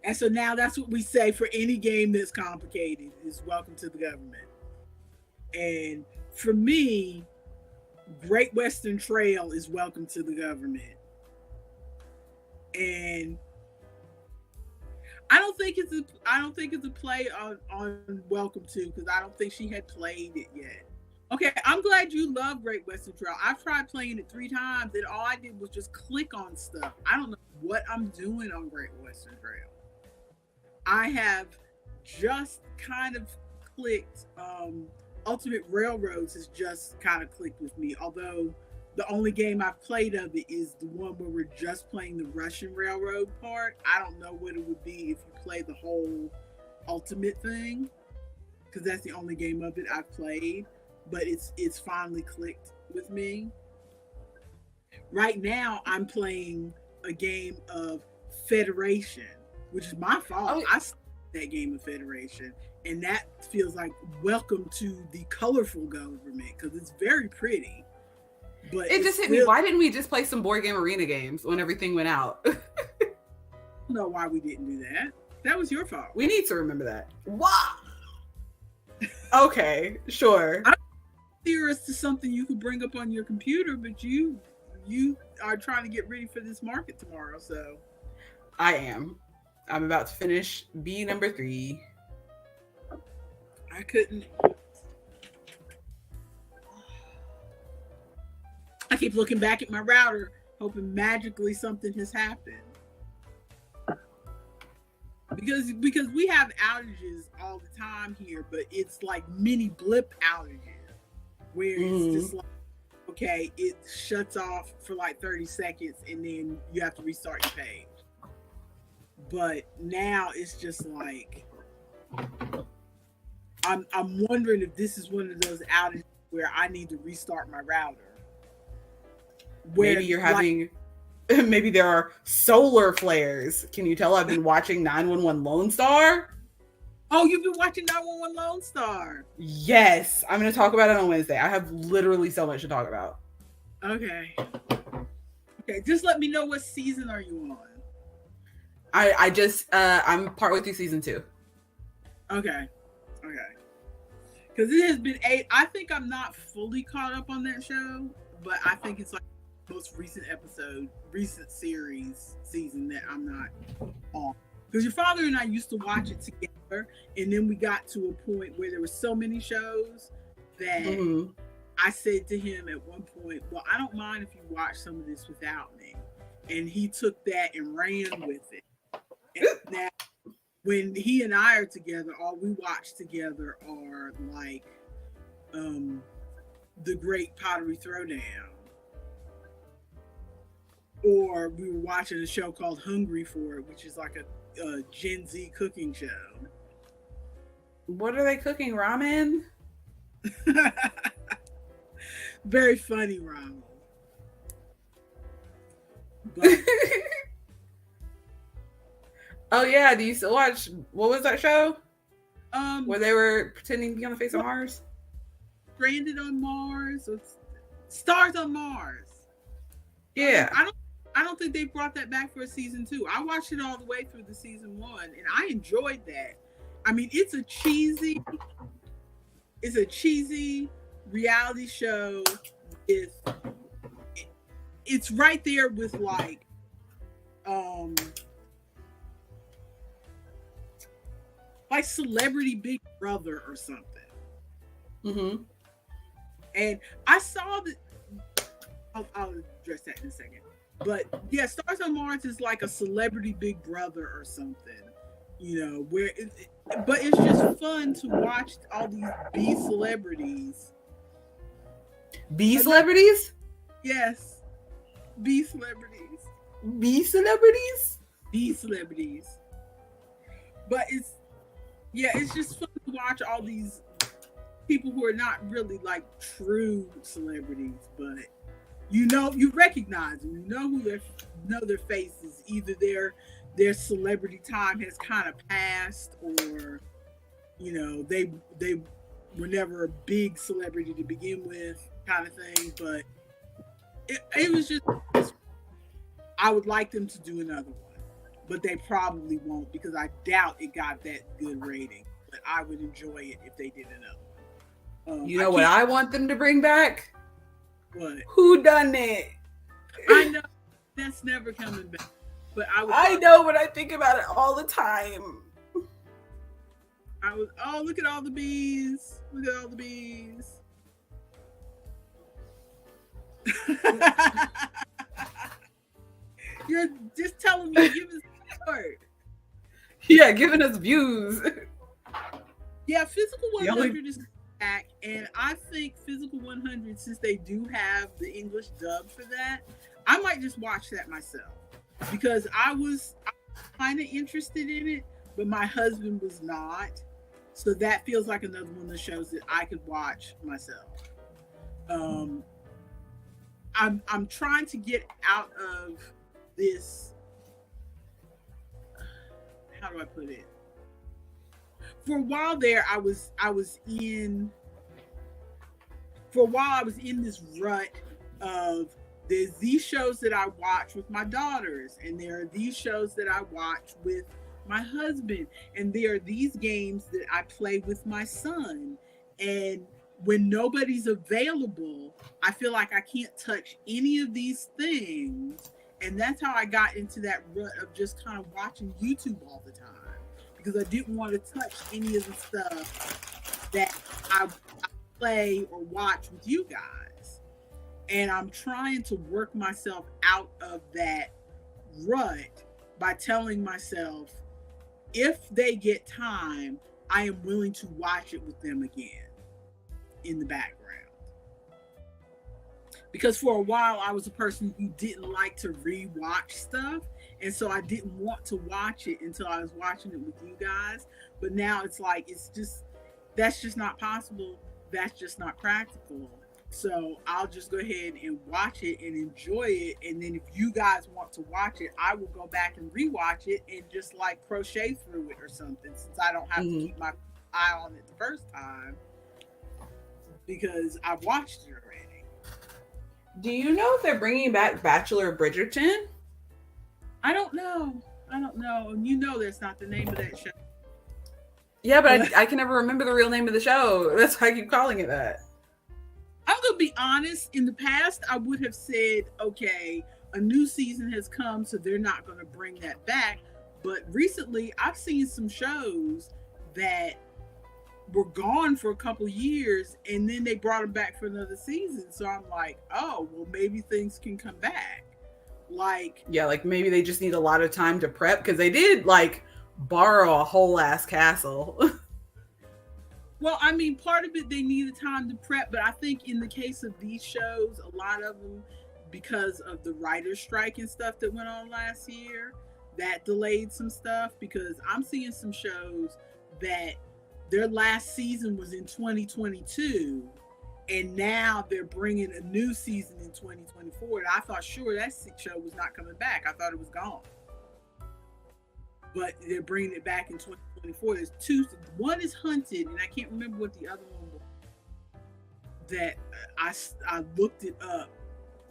And so now that's what we say for any game that's complicated is welcome to the government. And for me, Great Western Trail is welcome to the government. And I don't think it's a play on Welcome to, because I don't think she had played it yet. Okay, I'm glad you love Great Western Trail. I've tried playing it 3 times and all I did was just click on stuff. I don't know what I'm doing on Great Western Trail. I have just kind of clicked Ultimate Railroads has just kind of clicked with me, although the only game I've played of it is the one where we're just playing the Russian Railroad part. I don't know what it would be if you play the whole Ultimate thing, because that's the only game of it I've played, but it's finally clicked with me. Right now, I'm playing a game of Federation, which is my fault. Oh. I started that game of Federation. And that feels like welcome to the colorful government, because it's very pretty. But it just hit me. Why didn't we just play some board game arena games when everything went out? I don't know why we didn't do that. That was your fault. We need to remember that. What? Okay, sure. I'm curious to something you could bring up on your computer, but you are trying to get ready for this market tomorrow, so. I am. I'm about to finish B number 3. I couldn't. I keep looking back at my router, hoping magically something has happened. Because we have outages all the time here, but it's like mini blip outages where it's just like, okay, it shuts off for like 30 seconds and then you have to restart your page. But now it's just like, I'm wondering if this is one of those outages where I need to restart my router. Maybe you're having, maybe there are solar flares. Can you tell I've been watching 911 Lone Star? Oh, you've been watching 911 Lone Star? Yes. I'm going to talk about it on Wednesday. I have literally so much to talk about. Okay. Okay, just let me know what season are you on? I just, I'm partway through season 2. Okay. Because it has been 8. I think I'm not fully caught up on that show, but I think it's like the most recent season that I'm not on. Because your father and I used to watch it together, and then we got to a point where there were so many shows that I said to him at one point, well, I don't mind if you watch some of this without me. And he took that and ran with it. And now, when he and I are together, all we watch together are like The Great Pottery Throwdown. Or we were watching a show called Hungry for It, which is like a Gen Z cooking show. What are they cooking? Ramen? Very funny ramen. But oh yeah, do you still watch, what was that show? Where they were pretending to be on the face of Mars? Stranded on Mars, or Stars on Mars. Yeah. I don't think they brought that back for a season 2. I watched it all the way through the season 1, and I enjoyed that. I mean, it's a cheesy reality show. It's right there with like Celebrity Big Brother or something. Mm-hmm. And I saw that. I'll address that in a second. But yeah, Stars on Mars is like a Celebrity Big Brother or something, you know, where but it's just fun to watch all these B celebrities. B celebrities? Yes. B celebrities. B celebrities? B celebrities. But it's just fun to watch all these people who are not really like true celebrities, but you recognize them. You know their faces. Either their celebrity time has kind of passed, or they were never a big celebrity to begin with, kind of thing. But it was just, I would like them to do another one, but they probably won't, because I doubt it got that good rating. But I would enjoy it if they did another one. You know what I want them to bring back? What? Who done it? I know that's never coming back, but I know, but I think about it all the time. Oh, look at all the bees. Look at all the bees. You're just telling me, give us support. Yeah, giving us views. Yeah, Physical 100 is back, and I think Physical 100, since they do have the English dub for that, I might just watch that myself, because I was kind of interested in it, but my husband was not. So that feels like another one of the shows that I could watch myself. I'm trying to get out of this. How do I put it? For a while there, I was in this rut of, there's these shows that I watch with my daughters, and there are these shows that I watch with my husband, and there are these games that I play with my son. And when nobody's available, I feel like I can't touch any of these things. And that's how I got into that rut of just kind of watching YouTube all the time, because I didn't want to touch any of the stuff that I play or watch with you guys. And I'm trying to work myself out of that rut by telling myself, if they get time, I am willing to watch it with them again in the background. Because for a while, I was a person who didn't like to rewatch stuff. And so I didn't want to watch it until I was watching it with you guys. But now it's like, that's just not possible. That's just not practical. So I'll just go ahead and watch it and enjoy it. And then if you guys want to watch it, I will go back and rewatch it and just like crochet through it or something, since I don't have to keep my eye on it the first time, because I've watched it already. Do you know if they're bringing back Bachelor Bridgerton? I don't know. And you know that's not the name of that show. Yeah, but I can never remember the real name of the show. That's why I keep calling it that. I'm going to be honest. In the past, I would have said, okay, a new season has come, so they're not going to bring that back. But recently, I've seen some shows that were gone for a couple years, and then they brought them back for another season. So I'm like, oh, well, maybe things can come back. Like, yeah, like maybe they just need a lot of time to prep, because they did like borrow a whole ass castle. Well, I mean, part of it, they needed time to prep, but I think in the case of these shows, a lot of them, because of the writer's strike and stuff that went on last year, that delayed some stuff, because I'm seeing some shows that their last season was in 2022, and now they're bringing a new season in 2024, and I thought, sure, that show was not coming back. I thought it was gone. But they're bringing it back in 2024. There's two. One is Hunted, and I can't remember what the other one was. That I looked it up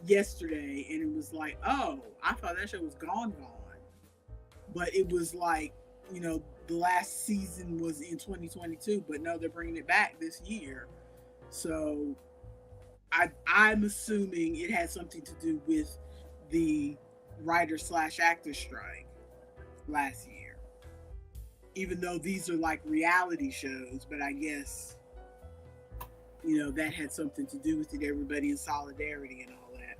yesterday, and it was like, oh, I thought that show was gone. But it was like, the last season was in 2022, but no, they're bringing it back this year. So I'm assuming it has something to do with the writer/actor strike last year, even though these are like reality shows, but I guess that had something to do with it, everybody in solidarity and all that.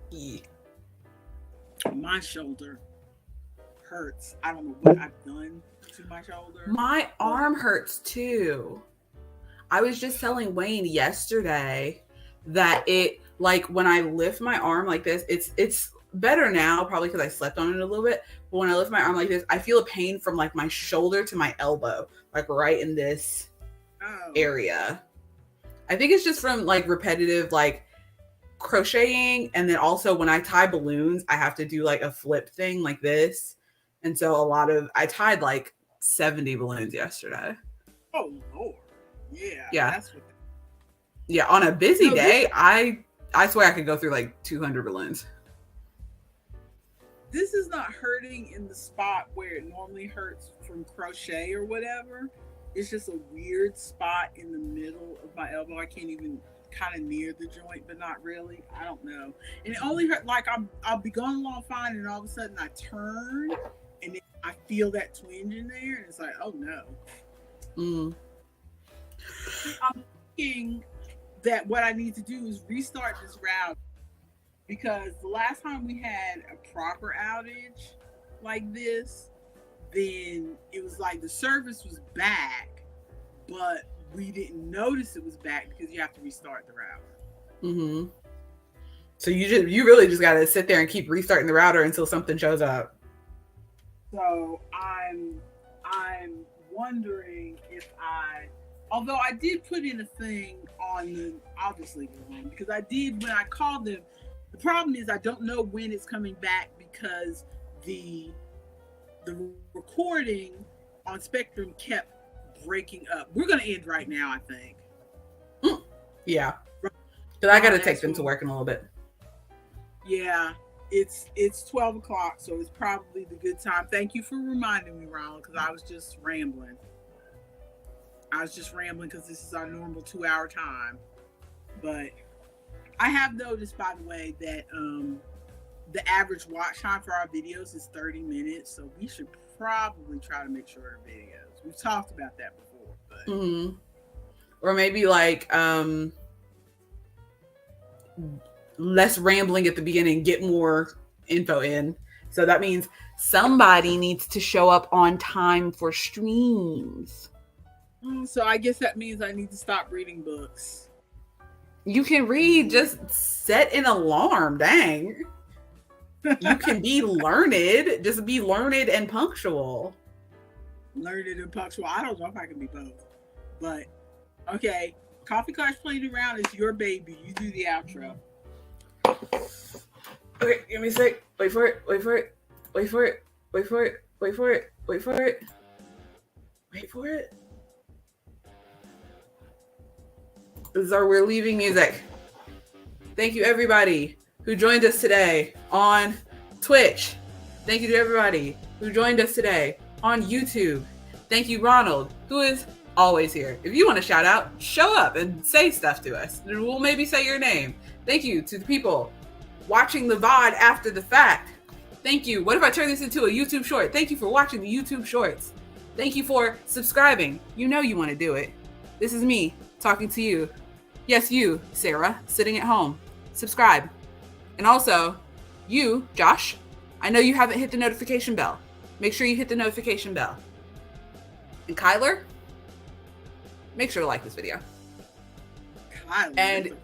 Yeah. My shoulder hurts. I don't know what I've done to my shoulder. My arm hurts too. I was just telling Wayne yesterday that it, like, when I lift my arm like this, it's better now, probably because I slept on it a little bit. But when I lift my arm like this, I feel a pain from like my shoulder to my elbow, like right in this area. I think it's just from like repetitive like crocheting, and then also when I tie balloons, I have to do like a flip thing like this. And so I tied like 70 balloons yesterday. Oh Lord. Yeah. Yeah. That's what Yeah, on a busy No, day, I swear I could go through like 200 balloons. this is not hurting in the spot where it normally hurts from crochet or whatever. It's just a weird spot in the middle of my elbow. I can't even kind of near the joint, but not really. I don't know. And it only hurt like I'll be going along fine, and all of a sudden I turn and then I feel that twinge in there, and it's like, oh no. I'm thinking that what I need to do is restart this route, because the last time we had a proper outage like this, then it was like the service was back, but we didn't notice it was back because you have to restart the router. So you really just got to sit there and keep restarting the router until something shows up. So I'm wondering if although I did put in a thing on I'll just leave it alone, because I did when I called them. The problem is I don't know when it's coming back, because the recording on Spectrum kept breaking up. We're going to end right now, I think. Yeah. Because I got to take them to work in a little bit. Yeah. It's 12 o'clock, so it's probably the good time. Thank you for reminding me, Ronald, because I was just rambling. Because this is our normal 2-hour time. But I have noticed, by the way, that the average watch time for our videos is 30 minutes. So we should probably try to make sure our videos. We've talked about that before. But or maybe like less rambling at the beginning, get more info in. So that means somebody needs to show up on time for streams. So I guess that means I need to stop reading books. You can read, just set an alarm. Dang. You can be learned, just be learned and punctual. Learned and punctual. I don't know if I can be both. But okay, Coffee Klatsch Playin Around is your baby. You do the outro. Okay, give me a sec. Wait for it. Wait for it. Wait for it. Wait for it. Wait for it. Wait for it. Wait for it. This is our We're Leaving music. Thank you, everybody who joined us today on Twitch. Thank you to everybody who joined us today on YouTube. Thank you, Ronald, who is always here. If you want to shout out, show up and say stuff to us. We'll maybe say your name. Thank you to the people watching the VOD after the fact. Thank you. What if I turn this into a YouTube short? Thank you for watching the YouTube shorts. Thank you for subscribing. You know you want to do it. This is me talking to you. Yes, you, Sarah, sitting at home. Subscribe. And also, you, Josh, I know you haven't hit the notification bell. Make sure you hit the notification bell. And Kyler, make sure to like this video. Kyler, and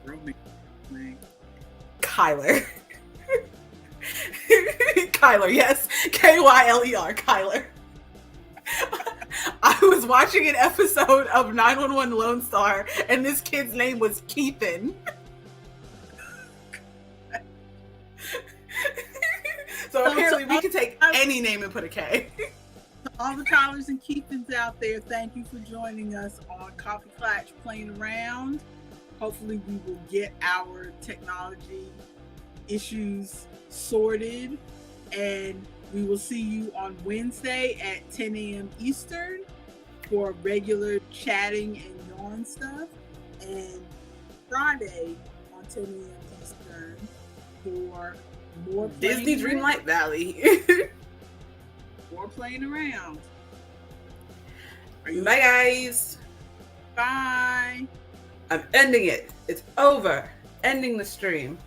Kyler. Kyler, yes. Kyler, Kyler. I was watching an episode of 911 Lone Star, and this kid's name was Keithan. So apparently we can take any name and put a K. All the Kylers and Keithans out there, thank you for joining us on Coffee Klatsch Playin Around. Hopefully we will get our technology issues sorted, and we will see you on Wednesday at 10 a.m. Eastern for regular chatting and yarn stuff, and Friday on 10 a.m. Eastern for more Disney Dreamlight Valley. More Playing Around. Bye, guys. Bye. I'm ending it. It's over. Ending the stream.